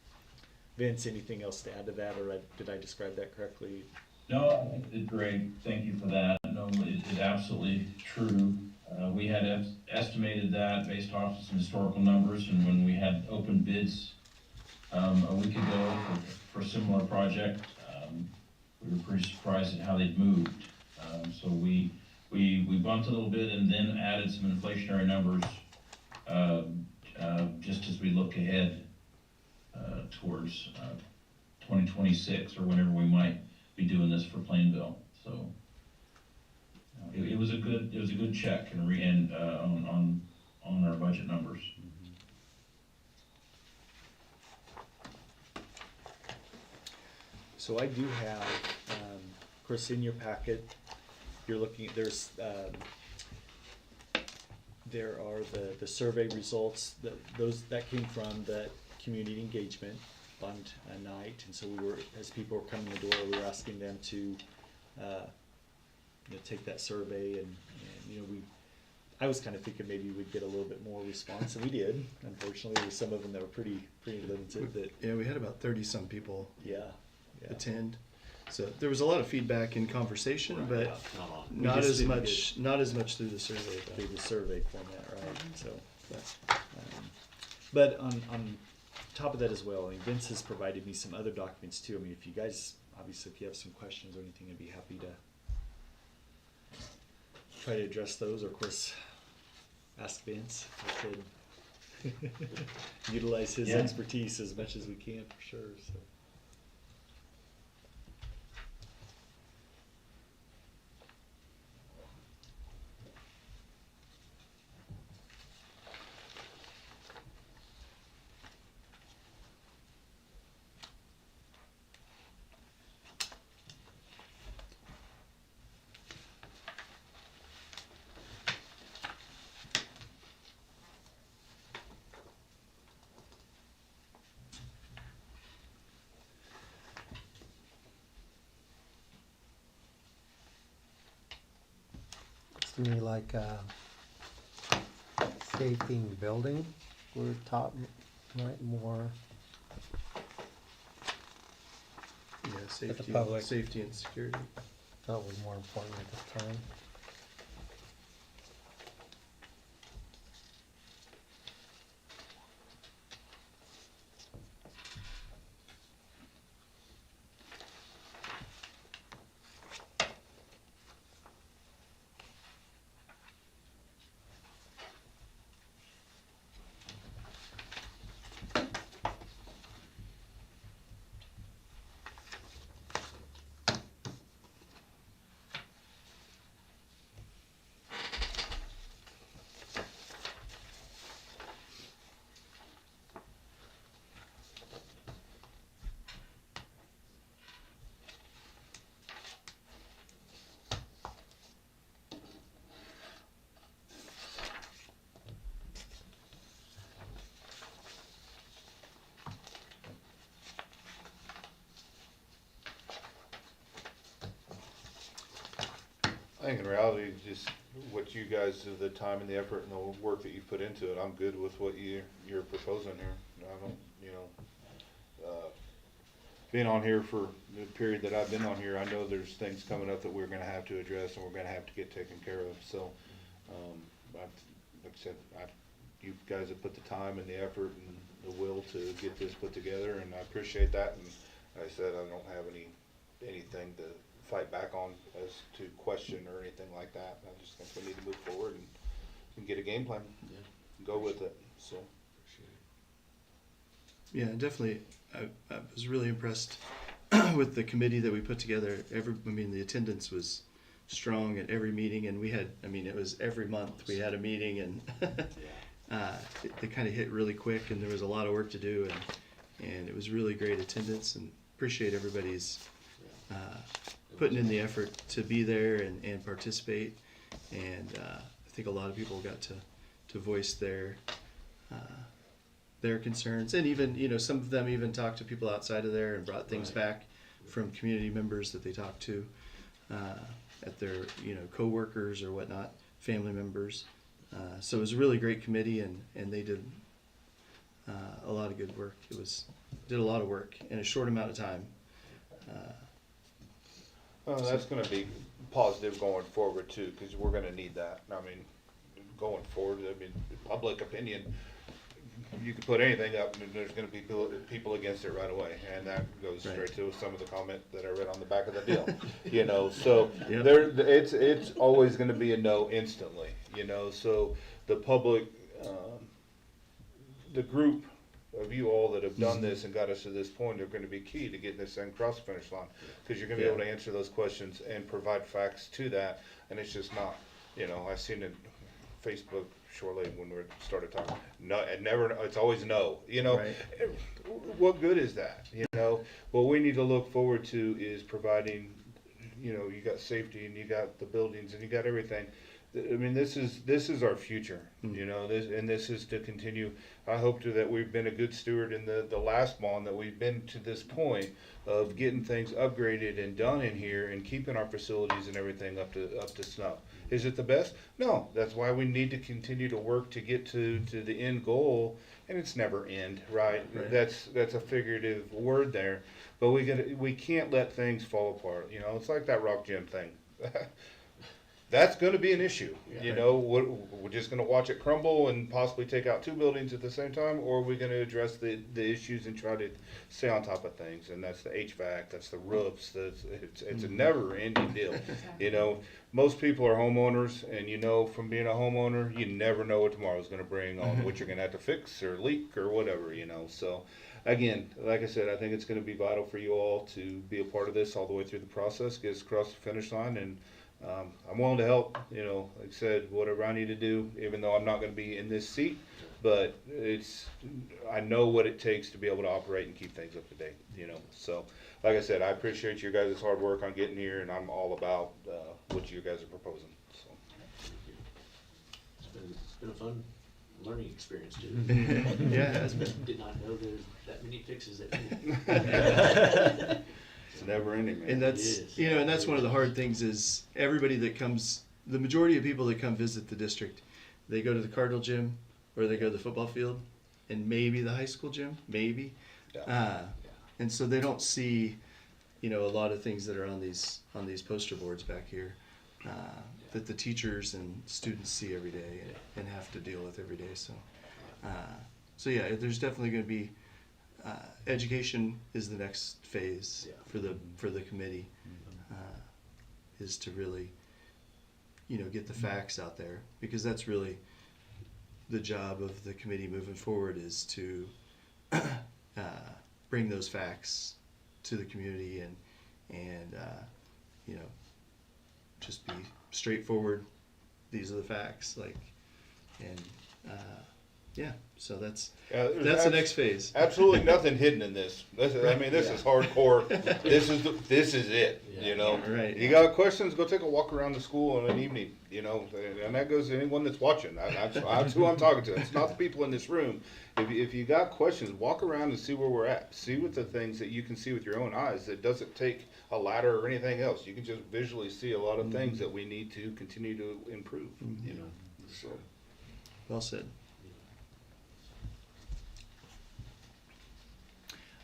Vince, anything else to add to that, or did I describe that correctly? No, Greg, thank you for that. No, it is absolutely true. We had estimated that based off some historical numbers, and when we had open bids a week ago for a similar project, we were pretty surprised at how they'd moved. So we bumped a little bit and then added some inflationary numbers just as we look ahead towards 2026 or whenever we might be doing this for Plainville. So it was a good check and on our budget numbers. So I do have, of course, in your packet, you're looking at, there are the survey results that came from the community engagement fund night. And so as people were coming in the door, we were asking them to take that survey and I was kind of thinking maybe we'd get a little bit more response, and we did. Unfortunately, there were some of them that were pretty limited. That Yeah, we had about 30-some people yeah. attend. So there was a lot of feedback and conversation, Right, but yeah, not on. We not just as didn't much through the survey. through the survey format, right? So, But, but on top of that as well, I mean, Vince has provided me some other documents too. I mean, if you guys, obviously, if you have some questions or anything, I'd be happy to try to address those, or of course, ask Vince. I said, utilize his Yeah. expertise as much as we can for sure. So. To me, like, safety in building, we're taught, right, more, yeah, public. safety and security. thought was more important at this time. I think in reality, just what you guys, the time and the effort and the work that you put into it, I'm good with what you're proposing here. I don't, being on here for the period that I've been on here, I know there's things coming up that we're gonna have to address and we're gonna have to get taken care of. So, like I said, you guys have put the time and the effort and the will to get this put together, and I appreciate that. And like I said, I don't have anything to fight back on as to question or anything like that. I just think we need to move forward and get a game plan. Yeah. Go with it. So. Yeah, definitely. I was really impressed with the committee that we put together. The attendance was strong at every meeting, and we had, it was every month we had a meeting, and it kind of hit really quick, and there was a lot of work to do, and it was really great attendance, and appreciate everybody's putting in the effort to be there and participate. And I think a lot of people got to voice their concerns, and even some of them even talked to people outside of there and brought things back from community members that they talked to at their co-workers or whatnot, family members. So it was a really great committee, and they did a lot of good work. Did a lot of work in a short amount of time. Well, that's going to be positive going forward too, because we're going to need that. Going forward, public opinion, you can put anything up and there's going to be people against it right away, and that goes straight to some of the comment that I read on the back of the deal. So Yep. it's always going to be a no instantly. So the public, the group of you all that have done this and got us to this point are going to be key to getting this thing across the finish line, because you're going to be able to answer those questions and provide facts to that. And it's just not, I seen it Facebook shortly when we started talking. No, it's always no. Right. What good is that? What we need to look forward to is providing, you got safety and you got the buildings and you got everything. I mean, this is our future, you know, this is to continue. I hope that we've been a good steward in the last bond, that we've been to this point of getting things upgraded and done in here and keeping our facilities and everything up to snuff. Is it the best? No. That's why we need to continue to work to get to the end goal, and it's never end, right? Right. That's a figurative word there, but we can't let things fall apart. You know, it's like that rock gym thing. That's going to be an issue. You know, we're just going to watch it crumble and possibly take out 2 buildings at the same time, or are we going to address the issues and try to stay on top of things? And that's the HVAC, that's the roofs. It's a never-ending deal. You know, most people are homeowners, and you know, from being a homeowner, you never know what tomorrow's going to bring on what you're going to have to fix or leak or whatever. You know, so. Again, like I said, I think it's going to be vital for you all to be a part of this all the way through the process, get us across the finish line, and I'm willing to help, you know, like I said, whatever I need to do, even though I'm not going to be in this seat, but I know what it takes to be able to operate and keep things up to date, you know. So, like I said, I appreciate your guys' hard work on getting here, and I'm all about what you guys are proposing. So. It's been a fun learning experience too. Yeah, it has been. Did not know there's that many fixes that It's never ending, man. And that's, It is. you know, and that's one of the hard things is everybody that comes, the majority of people that come visit the district, they go to the Cardinal gym or they go to the football field and maybe the high school gym, maybe. And so they don't see, you know, a lot of things that are on these poster boards back here that the teachers and students see every day and have to deal with every day. So yeah, there's definitely going to be education is the next phase for the committee, is to really, you know, get the facts out there, because that's really the job of the committee moving forward, is to bring those facts to the community and you know, just be straightforward. These are the facts, like, and yeah, so that's the next phase. Absolutely nothing hidden in this. This is hardcore. This is it. Yeah. You know, Right. You got questions? Go take a walk around the school in an evening. You know, and that goes to anyone that's watching. That's who I'm talking to. It's not the people in this room. If you got questions, walk around and see where we're at. See what the things that you can see with your own eyes. It doesn't take a ladder or anything else. You can just visually see a lot of things that we need to continue to improve. You know, so. Well said.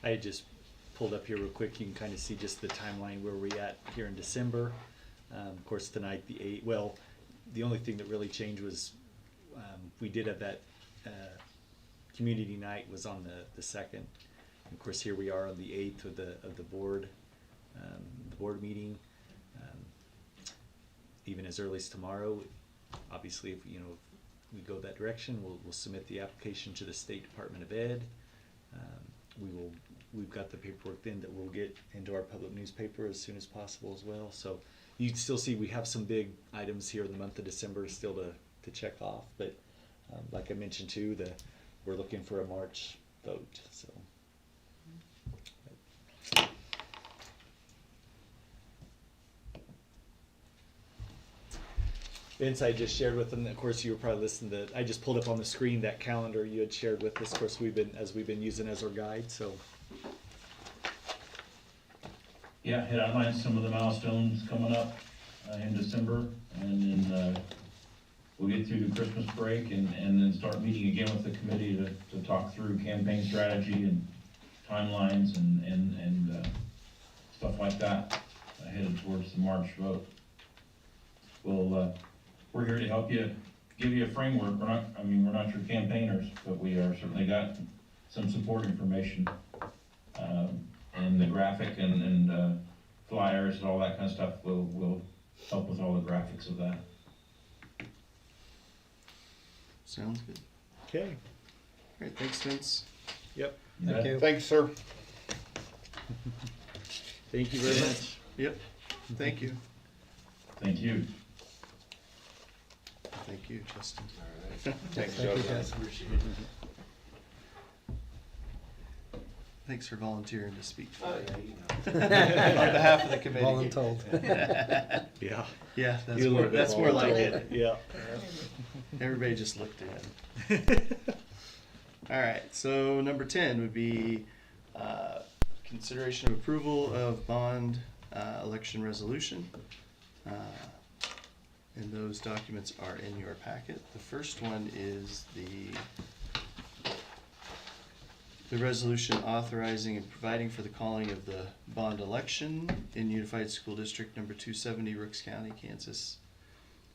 I just pulled up here real quick. You can kind of see just the timeline where we're at here in December. Of course, tonight, the 8th. Well, the only thing that really changed was we did have that community night was on the 2nd. Of course, here we are on the 8th of the board meeting. Even as early as tomorrow. Obviously, if you know, if we go that direction, we'll submit the application to the State Department of Ed. We've got the paperwork then that we'll get into our public newspaper as soon as possible as well. So you still see we have some big items here in the month of December still to check off. But like I mentioned too, we're looking for a March vote. So. Vince, I just shared with them. Of course, you were probably listening to. I just pulled up on the screen that calendar you had shared with us. Of course, we've been using as our guide. So. Yeah, it outlines some of the milestones coming up in December, and then we'll get through the Christmas break and then start meeting again with the committee to talk through campaign strategy and timelines and stuff like that headed towards the March vote. We're here to help you, give you a framework. We're not your campaigners, but we are certainly got some support information, and the graphic and flyers and all that kind of stuff will help with all the graphics of that. Sounds good. Okay. All right, thanks, Vince. Yep. Thank you. Thanks, sir. Thank you very much. Yep. Thank you. Thank you. Thank you, Justin. Thanks, Thank you, Justin. Justin. Appreciate Thanks for volunteering to speak for Oh, on behalf of the committee. Voluntold. Yeah. Yeah, that's You a more, little bit that's more like voluntold. it. Yeah. Everybody just looked at him. All right, so number 10 would be consideration of approval of bond election resolution. And those documents are in your packet. The first one is the resolution authorizing and providing for the calling of the bond election in Unified School District number 270, Rooks County, Kansas,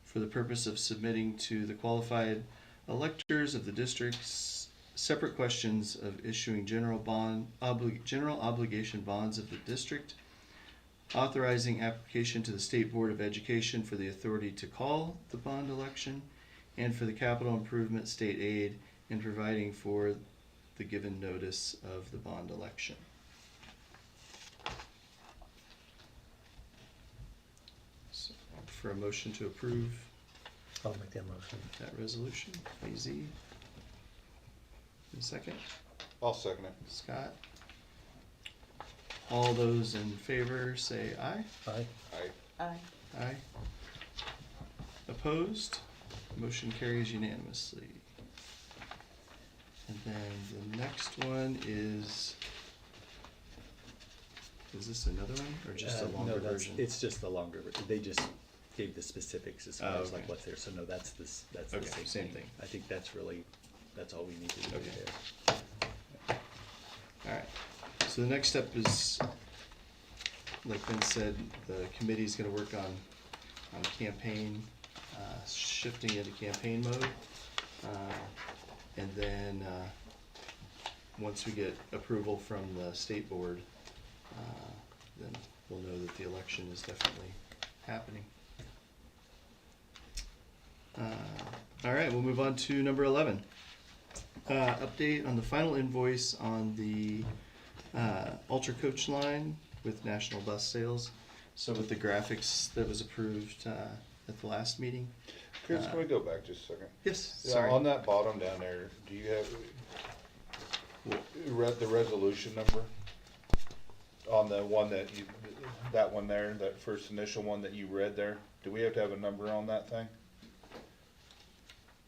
for the purpose of submitting to the qualified electors of the district's separate questions of issuing general obligation bonds of the district, authorizing application to the State Board of Education for the authority to call the bond election, and for the capital improvement state aid, and providing for the given notice of the bond election. So, for a motion to approve I'll make that motion. that resolution, AZ. And second, I'll second it. Scott. All those in favor say aye. Aye. Aye. Aye. Opposed? Motion carries unanimously. And then the next one is this another one, or just a longer No, version? it's just the longer, they just gave the specifics as far Oh, as like okay. what's there, so no, that's the Okay, same same thing. thing. I think that's all we need to do Okay. there. Alright, so the next step is, like Ben said, the committee's gonna work on campaign, shifting into campaign mode. And then, once we get approval from the state board, then we'll know that the election is definitely happening. Alright, we'll move on to number 11. Update on the final invoice on the Ultra Coach line with National Bus Sales. So with the graphics that was approved at the last meeting. Chris, can we go back just a second? Yes, Yeah, sorry. on that bottom down there, do you have read the resolution number? On the one that one there, that first initial one that you read there, do we have to have a number on that thing?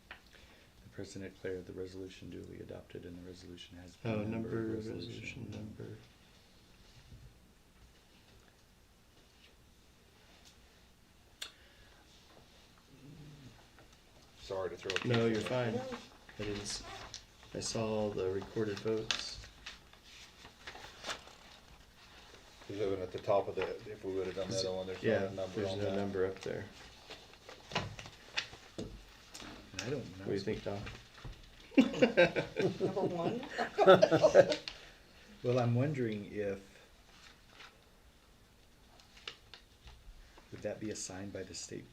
The president declared the resolution duly adopted, and the resolution has been. Oh, numbered. number, resolution number. Sorry to throw it. No, you're fine. I saw the recorded votes. There's even at the top of the, if we would've done the other one, there's Yeah, not a number there's on no that. number up there. And I don't know. What do you think, Doc? Number one? Well, I'm wondering if, would that be assigned by the state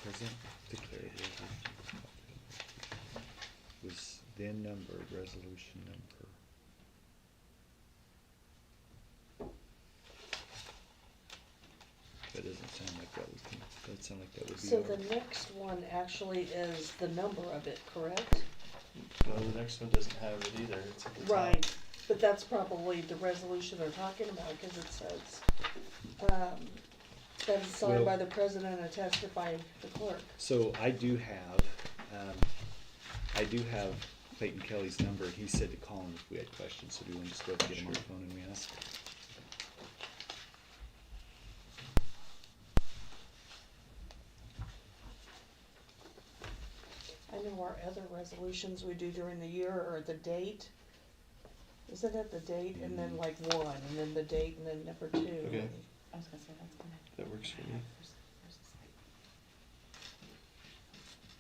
president? Declared was then numbered, resolution number. That doesn't sound like that would sound like that would be. So our- the next one actually is the number of it, correct? No, the next one doesn't have it either. It's at the top. Right, but that's probably the resolution they're talking about, cause it says, that is signed Well- by the president and attested by the clerk. So I do have Clayton Kelly's number. He said to call him if we had questions, so do we want to just go ahead and get him on the phone and we ask? I know our other resolutions we do during the year are the date. Isn't it the date and then like one, and then the date and then number two? Okay. I was gonna say that's gonna. That works for me.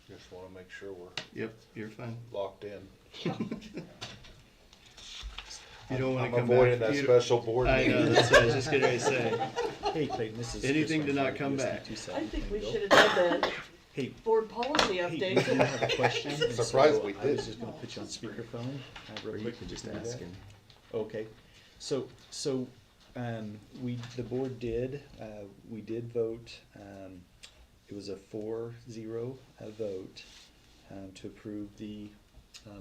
Just wanna make sure we're Yep, you're fine. locked in. You don't wanna I'm come back. avoiding that you- special board I meeting. know, that's what I was just getting ready to say. Hey Clayton, this is. Anything Chris to not Wright, come USD back. 270 I think we Plainville. should have done the Hey, board policy hey, we update. do have a question. and Surprised so we I was did. just gonna put you on speakerphone, real Or you quick. can just Do that. ask him. Okay, so, the board did, we did vote, it was a 4-0 vote, to approve the,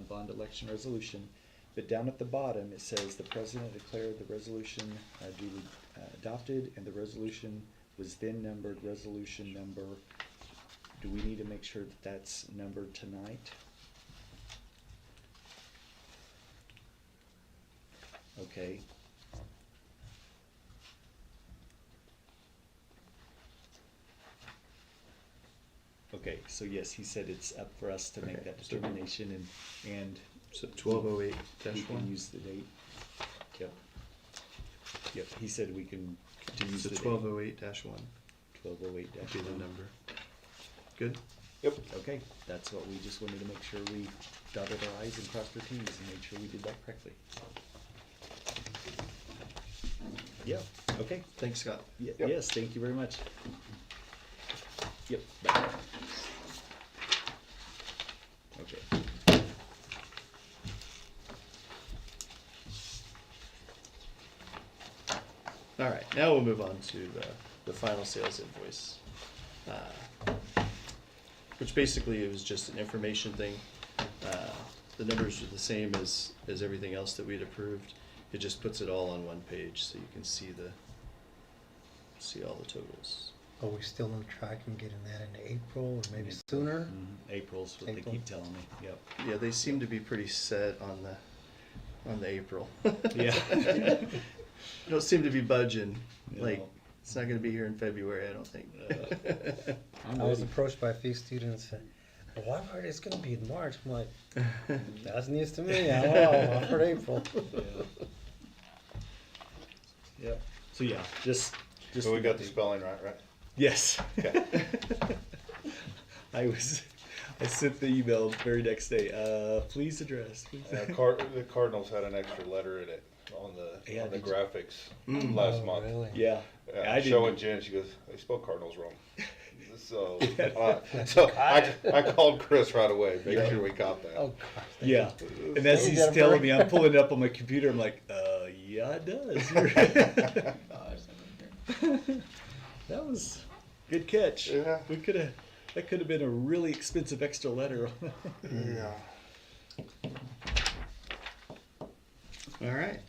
bond election resolution. But down at the bottom, it says the president declared the resolution duly adopted, and the resolution was then numbered resolution number. Do we need to make sure that that's numbered tonight? Okay. Okay, so yes, he said it's up for us to make Okay, that so- determination, and So 1208 we dash can one. use the date. Yep. Yep, he said we can use So the date. 1208 dash one 1208 would be the number. Good? Yep. Okay, that's what we just wanted to make sure we dotted our i's and crossed our t's and made sure we did that correctly. Yeah, okay. Thanks, Scott. Yes, thank you very much. Yep. Bye. Okay. All right, now we'll move on to the final sales invoice. Which basically it was just an information thing. The numbers are the same as everything else that we'd approved. It just puts it all on one page so you can see all the totals. Are we still on track and getting that in April or maybe sooner? April's what they April. keep telling me, yep. Yeah, they seem to be pretty set on the April. Yeah. Don't seem to be budging, like, No. it's not gonna be here in February, I don't think. I'm I was ready. approached by a few students, well, I've heard it's gonna be in March. I'm like, that's news to me. I've heard April. Yep. So yeah, just. So we got the spelling right? Yes. Okay. I sent the email the very next day, please address, please. The Cardinals had an extra letter in it on Yeah, the did you- graphics Mm. last Oh, month. really? Yeah. I Showing didn't, Jen, she goes, they spelled Cardinals wrong. So I called Chris right away, make sure we got that. Oh, gosh. yeah, and as You he's got it telling for- me, I'm pulling it up on my computer, I'm like, yeah, it does. That was good catch. Yeah. That could have been a really expensive extra letter. Yeah. All right.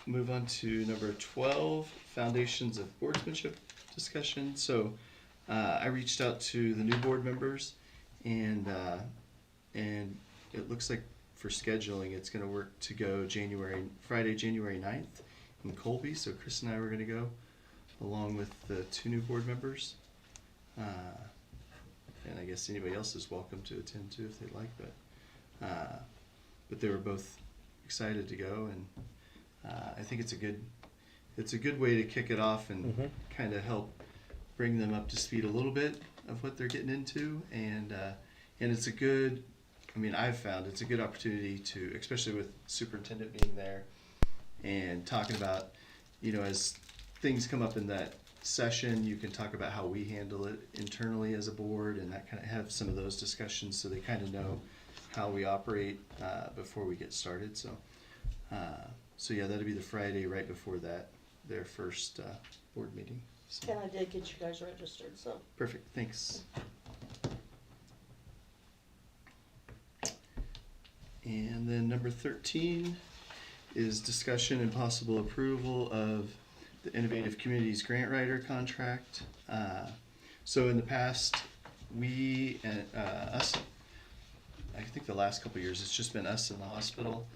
Move on to number 12, Foundations of Boardsmanship discussion. So I reached out to the new board members, and it looks like for scheduling, it's going to work to go Friday, January 9th in Colby. So Chris and I were going to go, along with the 2 new board members. And I guess anybody else is welcome to attend too if they'd like, but they were both excited to go, and I think it's a good way to kick it off and kind of help bring them up to speed a little bit of what they're getting into, and it's a good, I mean, I've found it's a good opportunity to, especially with superintendent being there and talking about, as things come up in that session, you can talk about how we handle it internally as a board, and that kind of have some of those discussions so they kind of know how we operate before we get started. So yeah, that'll be the Friday right before their first board meeting. So, And I did get you guys registered, so. perfect, thanks. And then number 13 is discussion and possible approval of the Innovative Communities Grant Writer contract. So in the past, we and us, I think the last couple of years, it's just been us in the hospital.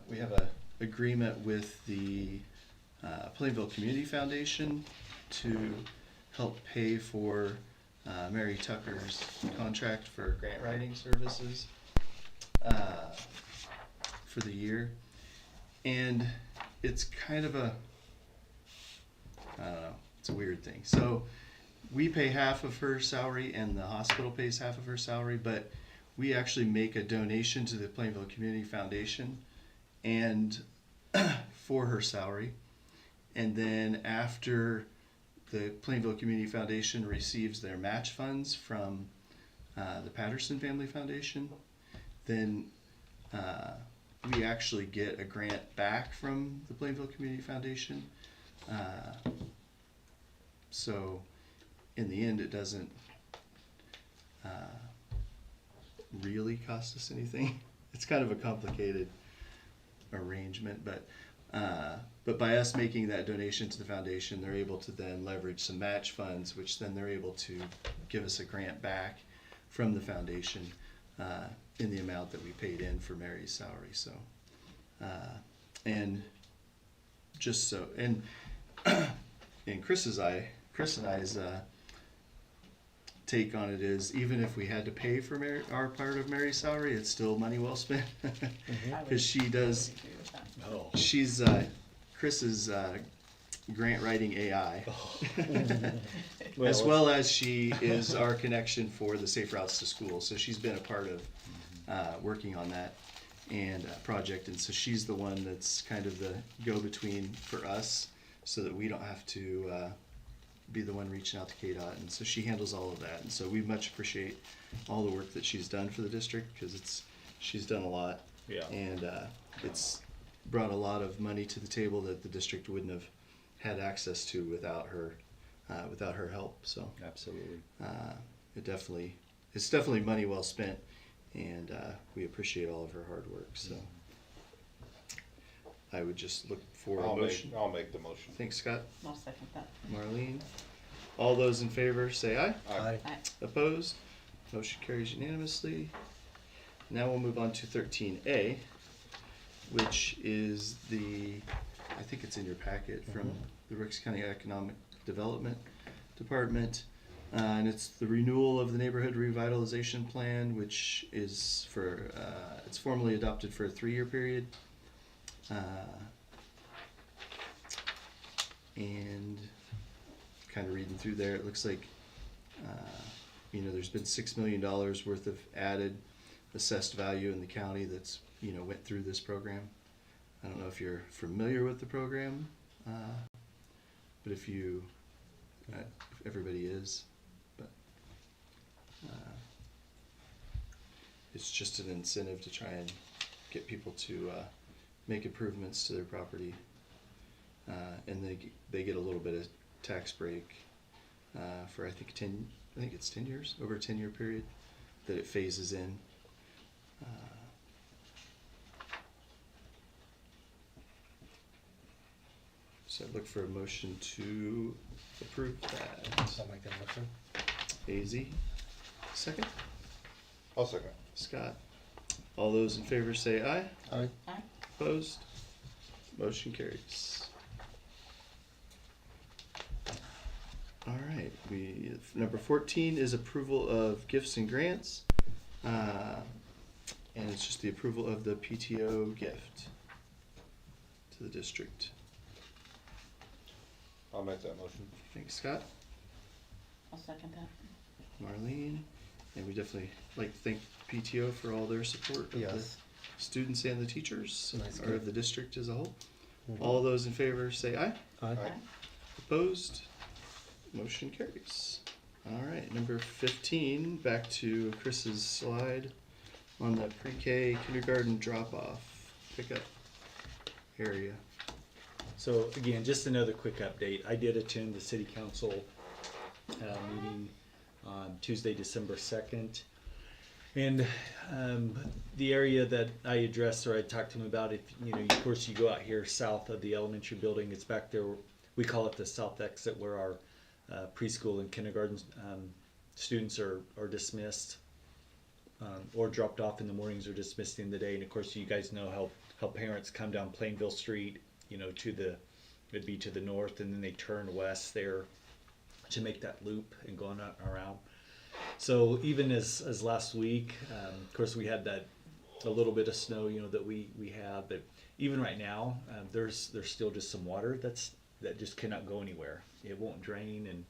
We have a agreement with the Plainville Community Foundation to help pay for Mary Tucker's contract for grant writing services for the year. And it's kind of I don't know, it's a weird thing. So we pay half of her salary and the hospital pays half of her salary, but we actually make a donation to the Plainville Community Foundation and for her salary. And then after the Plainville Community Foundation receives their match funds from the Patterson Family Foundation, then we actually get a grant back from the Plainville Community Foundation. So in the end, it doesn't really cost us anything. it's kind of a complicated arrangement, but by us making that donation to the foundation, they're able to then leverage some match funds, which then they're able to give us a grant back from the foundation in the amount that we paid in for Mary's salary. So, and just so, and Chris and I's take on it is, even if we had to pay for our part of Mary's salary, it's still money well spent. Because she does, Oh. she's Chris's grant writing AI, Well, as well as she is our connection for the Safe Routes to School. So she's been a part of working on that and project, and so she's the one that's kind of the go-between for us, so that we don't have to be the one reaching out to KDOT, and so she handles all of that. And so we much appreciate all the work that she's done for the district, because she's done a lot. Yeah. And it's brought a lot of money to the table that the district wouldn't have had access to without her help. So Absolutely. it's definitely money well spent, and we appreciate all of her hard work. So I would just look for a motion. I'll make the motion. Thanks, Scott. I'll second that. Marlene. All those in favor say aye. Aye. Aye. Opposed? Motion carries unanimously. Now we'll move on to 13A, which is I think it's in your packet from the Ricks County Economic Development Department. And it's the renewal of the Neighborhood Revitalization Plan, which is it's formally adopted for a 3-year period. And kind of reading through there, it looks like, there's been $6 million worth of added assessed value in the county that's, went through this program. I don't know if you're familiar with the program, but if everybody is, but it's just an incentive to try and get people to make improvements to their property, and they get a little bit of tax break for I think it's 10 years, over a 10-year period that it phases in. So I'd look for a motion to approve that. I'll make that motion. AZ, second. I'll second. Scott. All those in favor say aye. Aye. Aye. Opposed? Motion carries. All right, number 14 is approval of gifts and grants. And it's just the approval of the PTO gift to the district. I'll make that motion. Thanks, Scott. I'll second that. Marlene. And we definitely like to thank PTO for all their support of Yes. the students and the teachers, Nice or of gift. the district as a whole. Mhm. All those in favor say aye. Aye. Aye. Opposed? Motion carries. All right, number 15, back to Chris's slide on the pre-K kindergarten drop-off pickup area. So again, just another quick update. I did attend the city council meeting on Tuesday, December 2nd. And the area that I addressed, or I talked to him about, if of course you go out here south of the elementary building, it's back there. We call it the south exit, where our preschool and kindergarten students are dismissed, or dropped off in the mornings or dismissed in the day. And of course, you guys know how parents come down Plainville Street, it'd be to the north, and then they turn west there to make that loop and go on around. So even as last week, of course, we had a little bit of snow, that we had, but even right now, there's still just some water that just cannot go anywhere. It won't drain,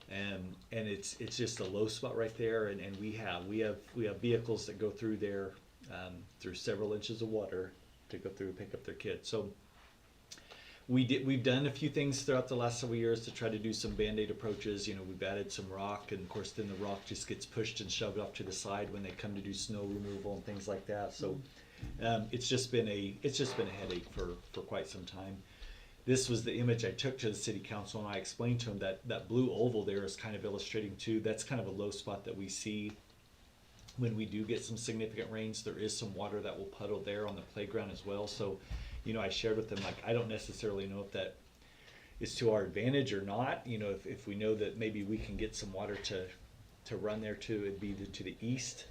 and it's just a low spot right there, and we have vehicles that go through there, through several inches of water to go through and pick up their kids. So we've done a few things throughout the last several years to try to do some Band-Aid approaches. We've added some rock, and of course then the rock just gets pushed and shoved off to the side when they come to do snow removal and things like that. So it's just been a headache for quite some time. This was the image I took to the city council, and I explained to them that blue oval there is kind of illustrating too. That's kind of a low spot that we see when we do get some significant rains, there is some water that will puddle there on the playground as well. So, you know, I shared with them, like, I don't necessarily know if that is to our advantage or not. You know, if we know that maybe we can get some water to run there to, it'd be to the east.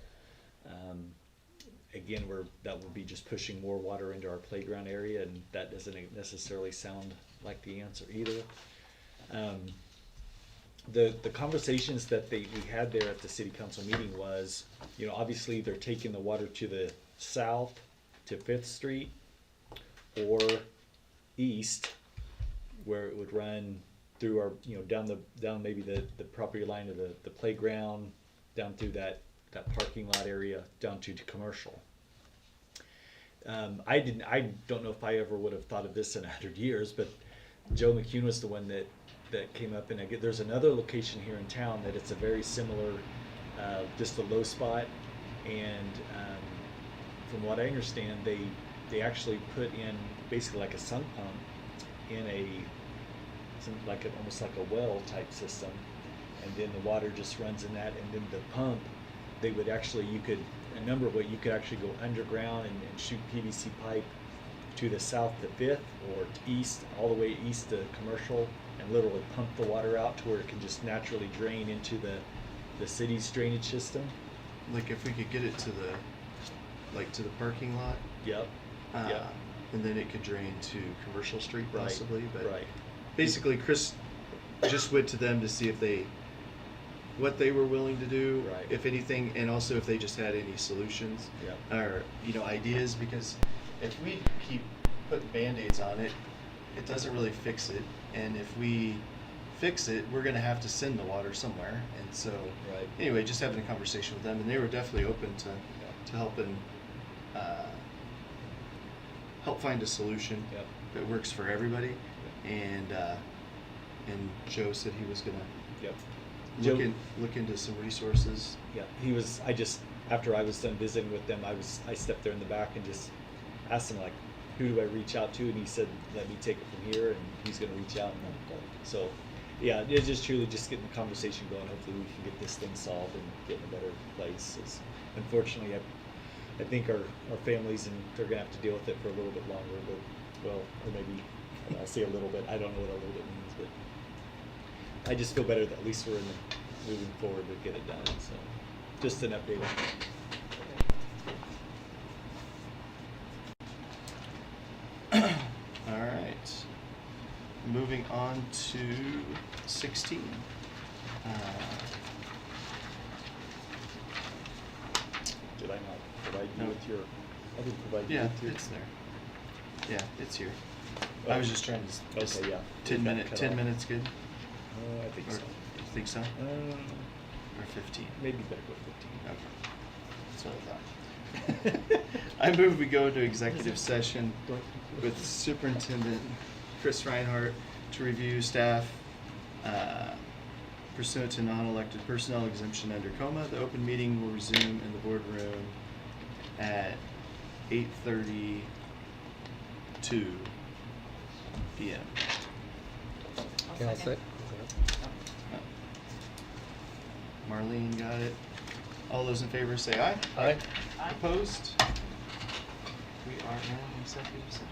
Again, that would be just pushing more water into our playground area, and that doesn't necessarily sound like the answer either. The conversations that we had there at the city council meeting was, you know, obviously they're taking the water to the south to 5th Street or east, where it would run through our, you know, down maybe the property line of the playground, down through that parking lot area, down to commercial. I don't know if I ever would have thought of this in 100 years, but Joe McCune was the one that came up, and there's another location here in town that it's a very similar, just a low spot, and from what I understand, they actually put in basically like a sump pump in almost like a well type system, and then the water just runs in that, and then the pump, they would actually, you could actually go underground and shoot PVC pipe to the south to 5th or to east, all the way east to commercial, and literally pump the water out to where it can just naturally drain into the city's drainage system. Like if we could get it to the parking lot. Yep. Yep. And then it could drain to Commercial Street Right, possibly, but right. basically Chris just went to them to see what they were willing to do, Right. if anything, and also if they just had any solutions Yep. or, you know, ideas, because if we keep putting Band-Aids on it, it doesn't really fix it, and if we fix it, we're gonna have to send the water somewhere, and so Right. anyway, just having a conversation with them, and they were definitely open to helping help find a solution Yep. that works for everybody, and Joe said he was gonna Yep. look into some resources. Yeah, after I was done visiting with them, I stepped there in the back and just asked him, like, who do I reach out to? And he said, let me take it from here, and he's gonna reach out. And so, yeah, it's just truly just getting the conversation going. Hopefully we can get this thing solved and get in a better place. Unfortunately, I think our families, and they're gonna have to deal with it for a little bit longer, but, well, or maybe, I'll say a little bit, I don't know what a little bit means, but I just feel better that at least we're moving forward to get it done, so, just an update. All right. Moving on to 16. Did I not provide you No. with your, I didn't provide you Yeah, with your. it's there. Yeah, it's here. I was just trying to. Okay, yeah. 10 Got minute. cut 10 off. minutes good. I think Or, so. you think so? Or 15? Maybe better go 15. Okay. That's what I thought. I move we go into executive session with Superintendent Chris Reinhardt to review staff pursuant to non-elected personnel exemption under COMA. The open meeting will resume in the boardroom at 8:32 p.m. Okay, I'll say. Marlene got it. All those in favor say aye. Aye. Opposed? We are in executive session.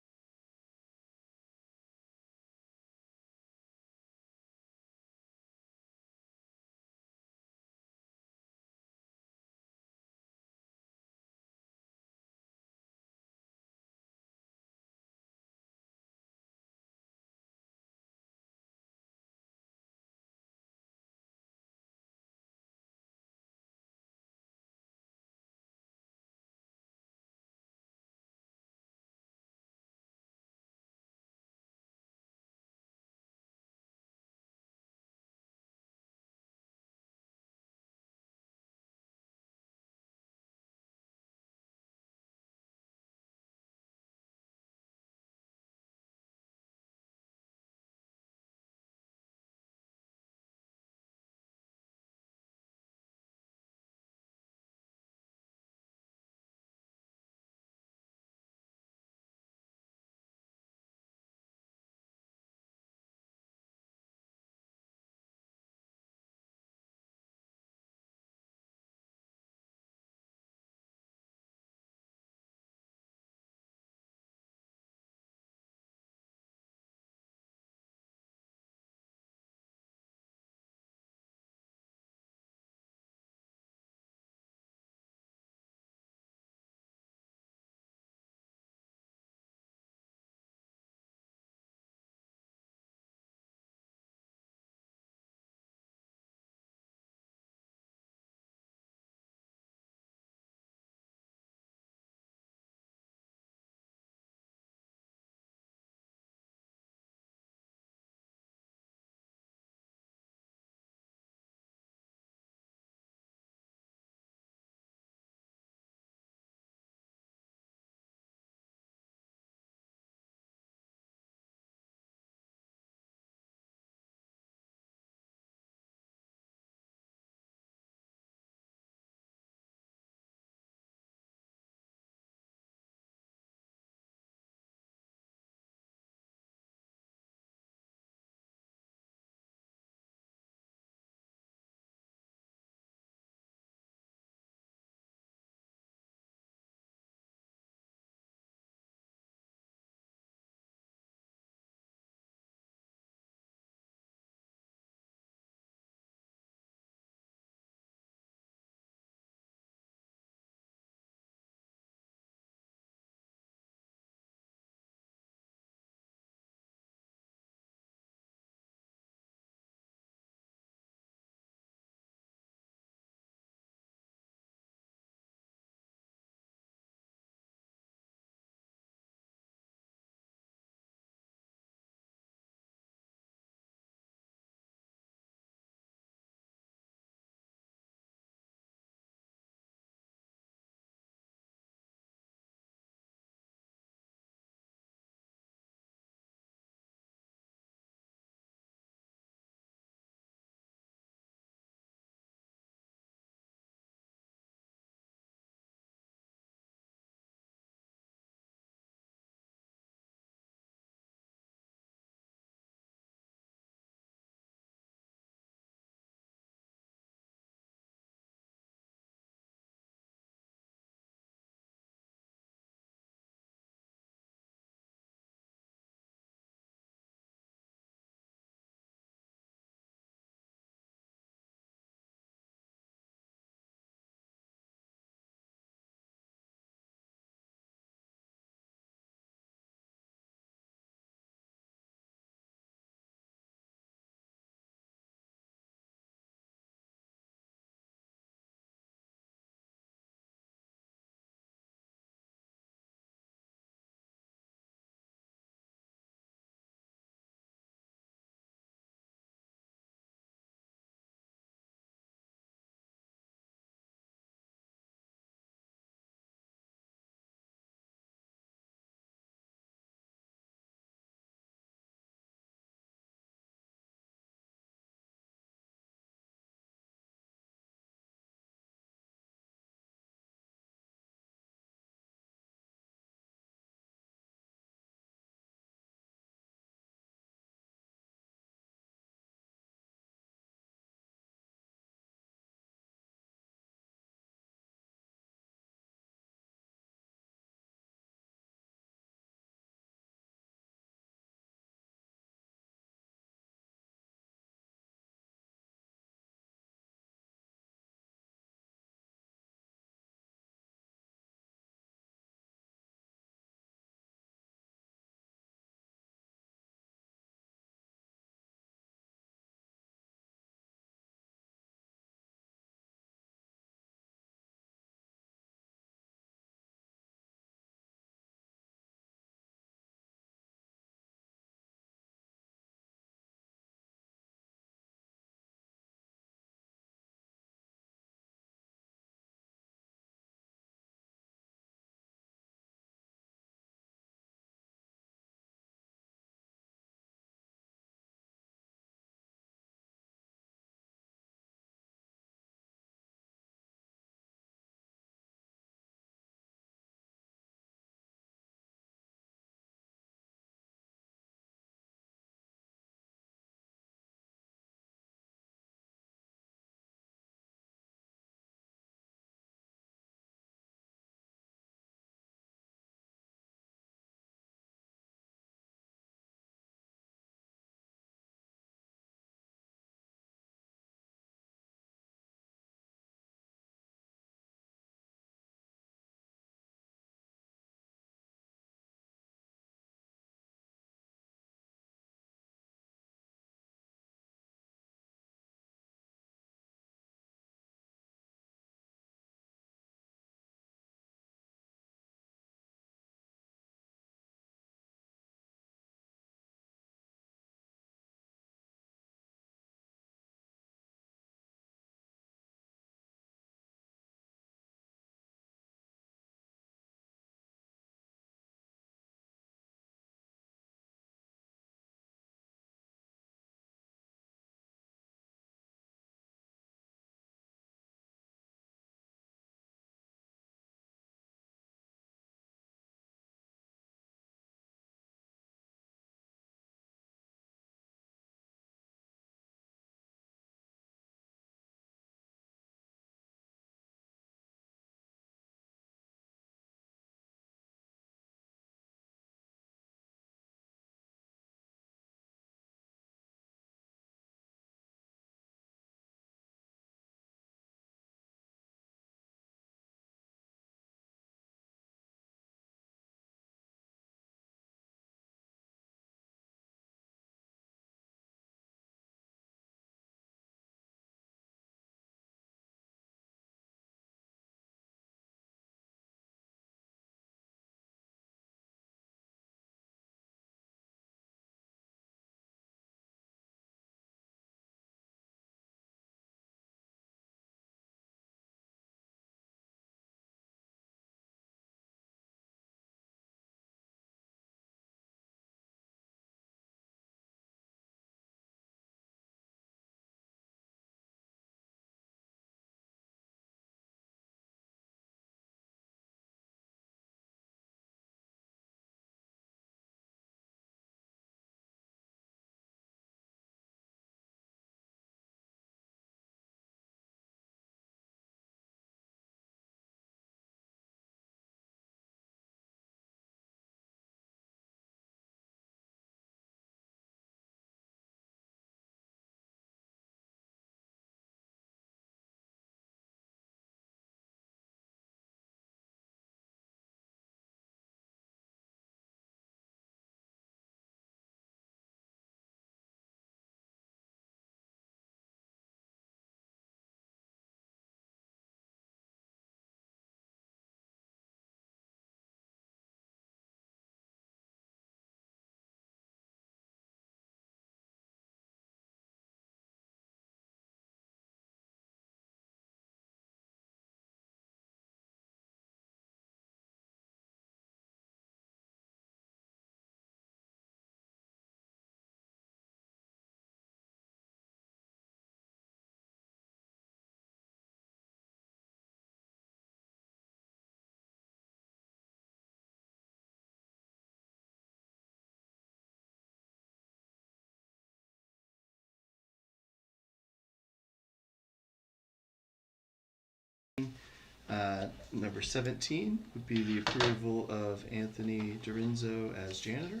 Number 17 would be the approval of Anthony Dorinzo as janitor.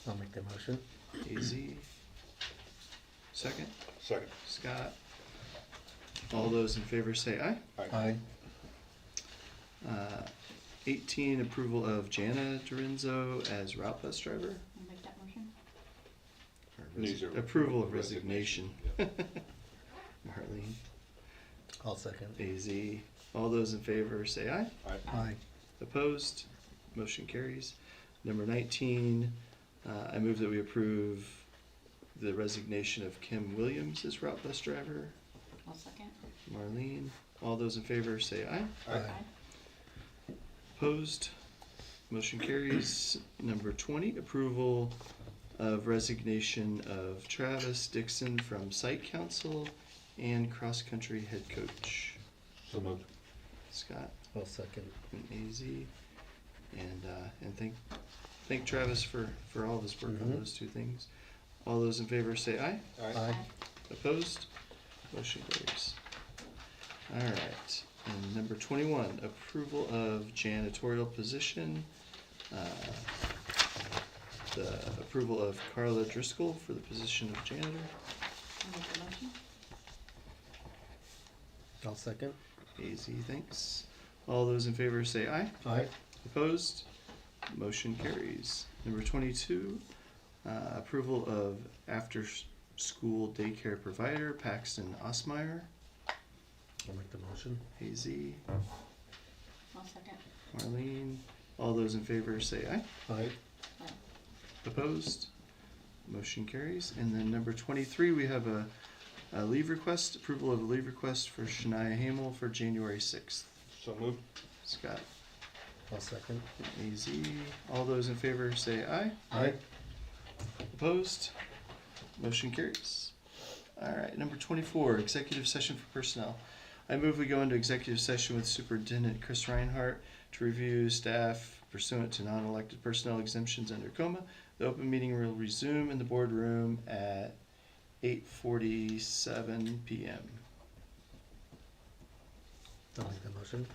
I'll make the motion. AZ. Second. Second. Scott. All those in favor say aye. Aye. 18, approval of Jana Dorinzo as route bus driver. I'll make that motion. Or These are approval of resignation. Marlene. I'll second. AZ. All those in favor say aye. Aye. Opposed? Motion carries. Number 19, I move that we approve the resignation of Kim Williams as route bus driver. I'll second. Marlene. All those in favor say aye. Aye. Opposed? Motion carries. Number 20, approval of resignation of Travis Dixon from site council and cross-country head coach. So moved. Scott I'll second. and AZ. And thank Travis for all of his work on Mhm. those two things. All those in favor say aye. Aye. Opposed? Motion carries. All right. And number 21, approval of janitorial position. The approval of Carla Driscoll for the position of janitor. I'll make the motion. I'll second. AZ, thanks. All those in favor say aye. Aye. Opposed? Motion carries. Number 22, approval of after-school daycare provider Paxton Osmeyer. I'll make the motion. AZ, I'll second. Marlene. All those in favor say aye. Aye. Aye. Opposed? Motion carries. And then number 23, we have a leave request, approval of a leave request for Shania Hamel for January 6th. So moved. Scott, I'll second. AZ. All those in favor say aye. Aye. Opposed? Motion carries. All right, number 24, executive session for personnel. I move we go into executive session with Superintendent Chris Reinhardt to review staff pursuant to non-elected personnel exemptions under COMA. The open meeting will resume in the boardroom at 8:47 p.m. I'll make the motion.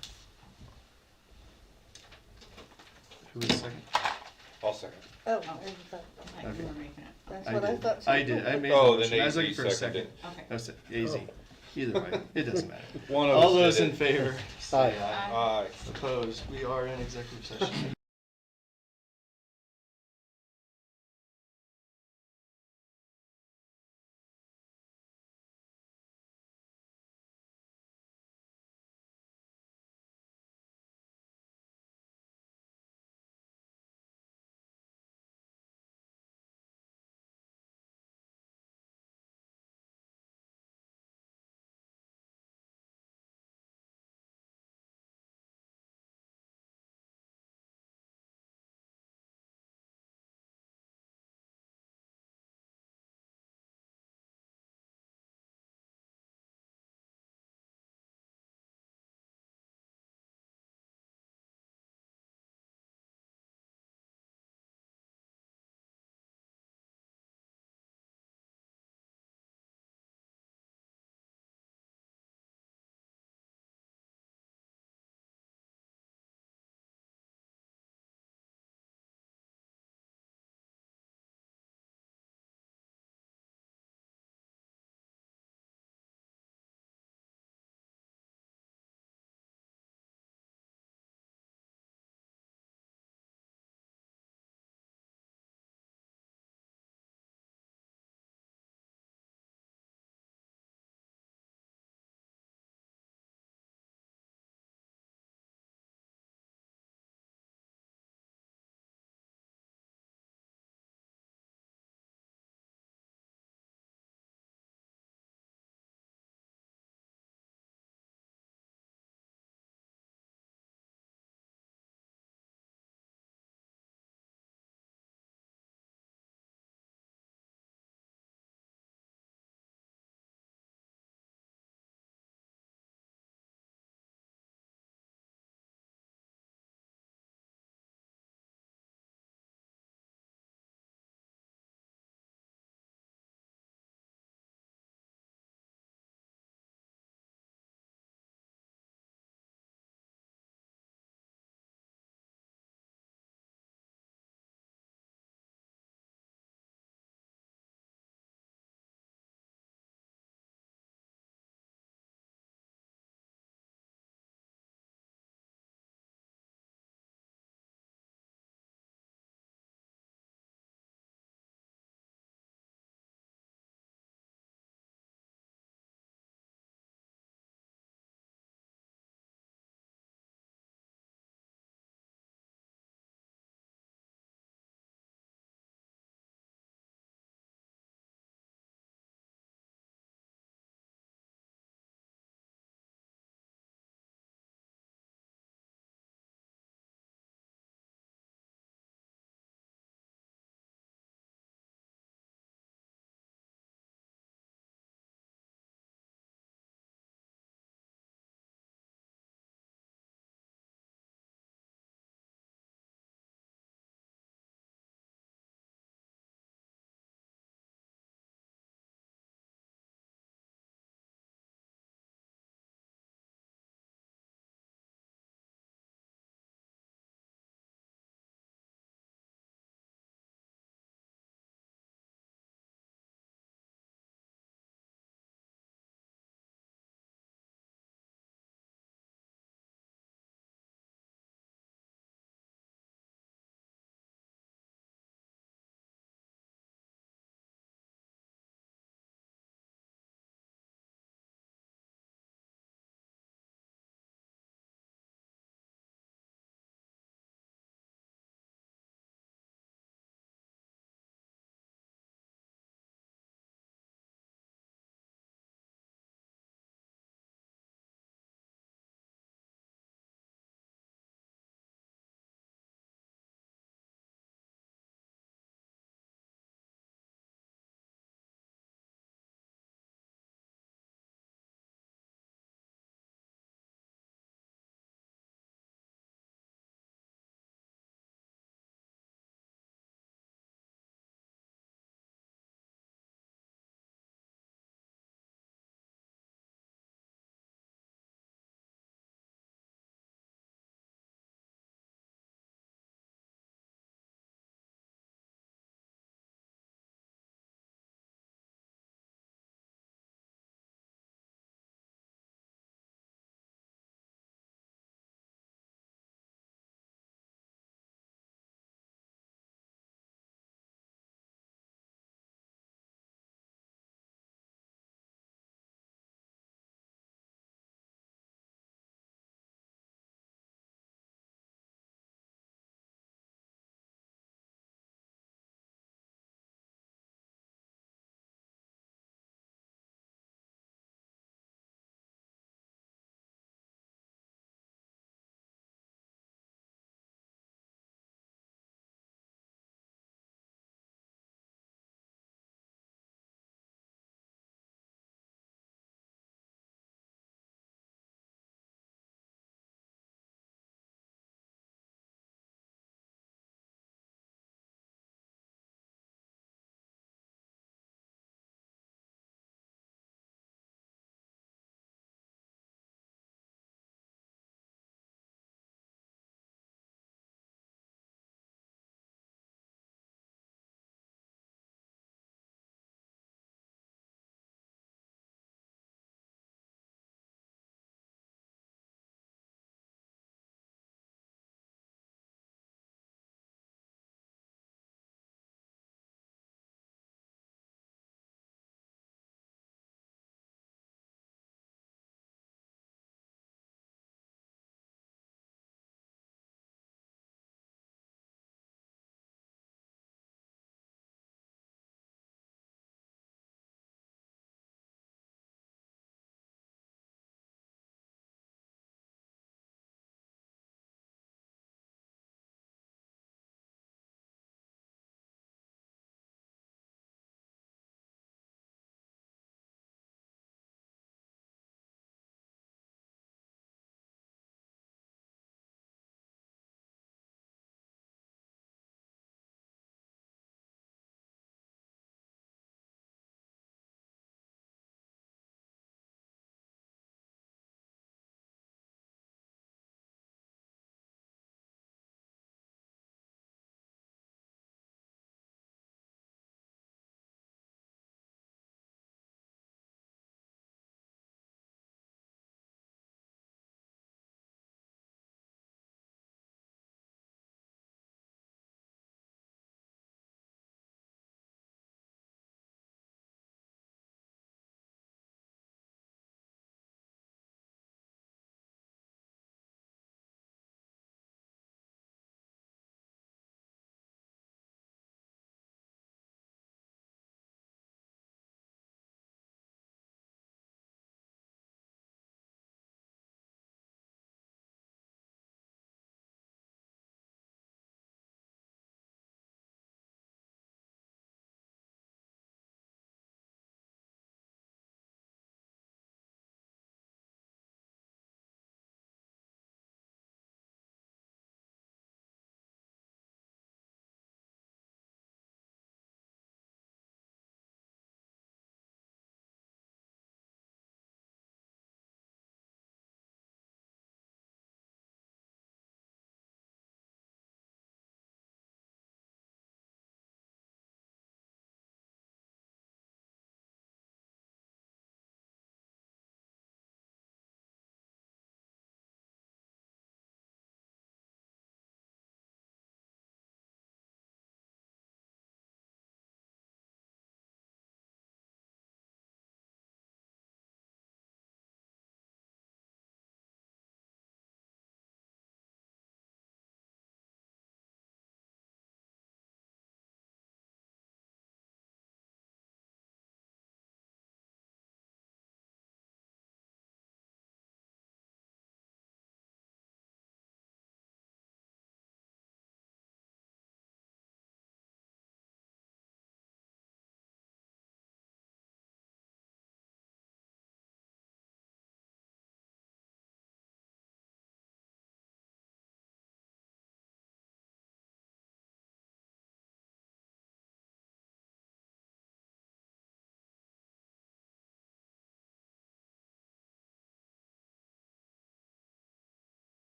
Who was second? I'll second. Oh, I thought Okay. you were making it. that's I what I did. thought. I did. I made Oh, the motion. then I was AZ looking for a second. seconded. Okay. I was AZ. Either way, it doesn't matter. One of All us those did in it. favor say aye. Aye. Opposed? We are in executive session.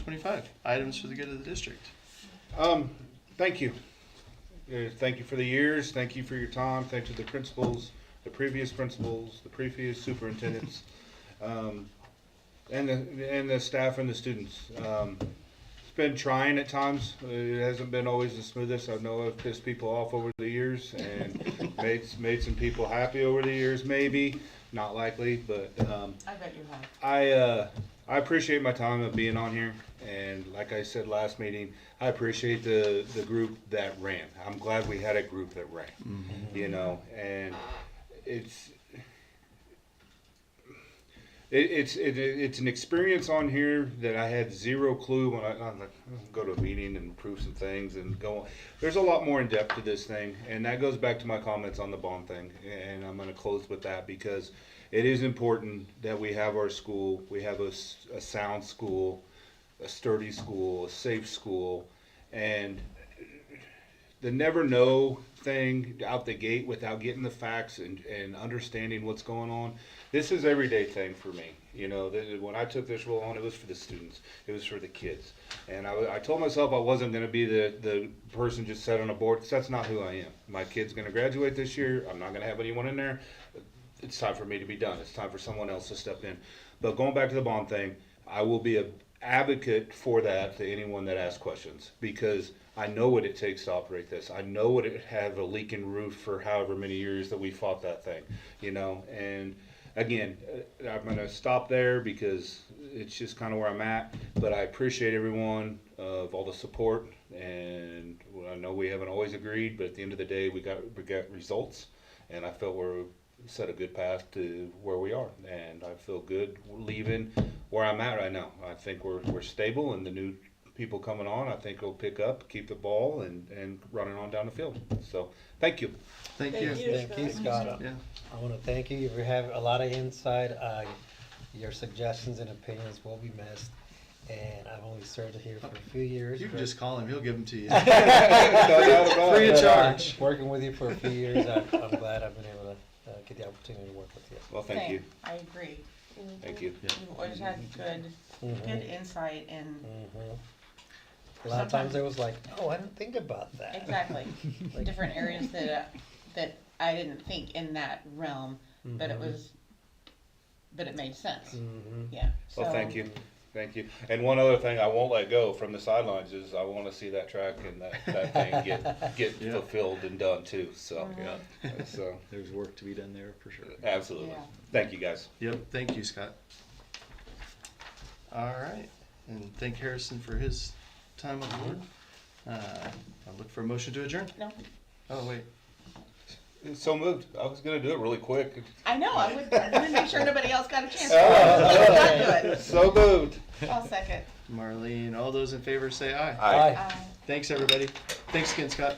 25, items for the good of the district. Thank you. Thank you for the years. Thank you for your time. Thank you to the principals, the previous superintendents, and the staff and the students. It's been trying at times. It hasn't been always the smoothest. I know I've pissed people off over the years and made some people happy over the years. Maybe not likely, but I bet you have. I appreciate my time of being on here, and like I said last meeting, I appreciate the group that ran. I'm glad we had a group that ran, you know, and it's an experience on here that I had zero clue when I go to a meeting and prove some things and go. There's a lot more in depth to this thing, and that goes back to my comments on the bond thing, and I'm going to close with that because it is important that we have our school, we have a sound school, a sturdy school, a safe school, and the never know thing out the gate without getting the facts and understanding what's going on. This is everyday thing for me. You know, when I took this role on, it was for the students. It was for the kids. And I told myself I wasn't going to be the person just sat on a board, because that's not who I am. My kid's going to graduate this year. I'm not going to have anyone in there. It's time for me to be done. It's time for someone else to step in. But going back to the bond thing, I will be an advocate for that to anyone that asks questions, because I know what it takes to operate this. I know what it have a leaking roof for however many years that we fought that thing, you know. And again, I'm going to stop there because it's just kind of where I'm at. But I appreciate everyone of all the support, and I know we haven't always agreed, but at the end of the day, we got results, and I felt we're set a good path to where we are, and I feel good leaving where I'm at right now. I think we're stable, and the new people coming on, I think will pick up, keep the ball, and running on down the field. So, thank you. Thank Thank you. you. Thank you, Scott. Yeah. I want to thank you. You have a lot of insight. Your suggestions and opinions will be missed. And I've only served here for a few years. You can but- just call him, he'll give them to you. No doubt about Free it. of charge. Working with you for a few years, I'm glad I've been able to get the opportunity to work with you. Well, thank you. I agree. Thank you. You've always had good insight and A lot of times it was like, oh, I didn't think about that. exactly different areas that I didn't think in that realm, but it made sense. Yeah. Well, so- thank you. Thank you. And one other thing I won't let go from the sidelines is I want to see that track and that thing get Yeah. fulfilled and done too. So, Yeah. so There's work to be done there for sure. absolutely. Yeah. Thank you, guys. Yep, thank you, Scott. All right, and thank Harrison for his time on board. I'll look for a motion to adjourn. No, Oh, wait. So moved. I was gonna do it really quick. I know. I would make sure nobody else got a chance. Let's not do it. So moved. I'll second. Marlene, all those in favor say aye. Aye. Aye. Thanks, everybody. Thanks again, Scott.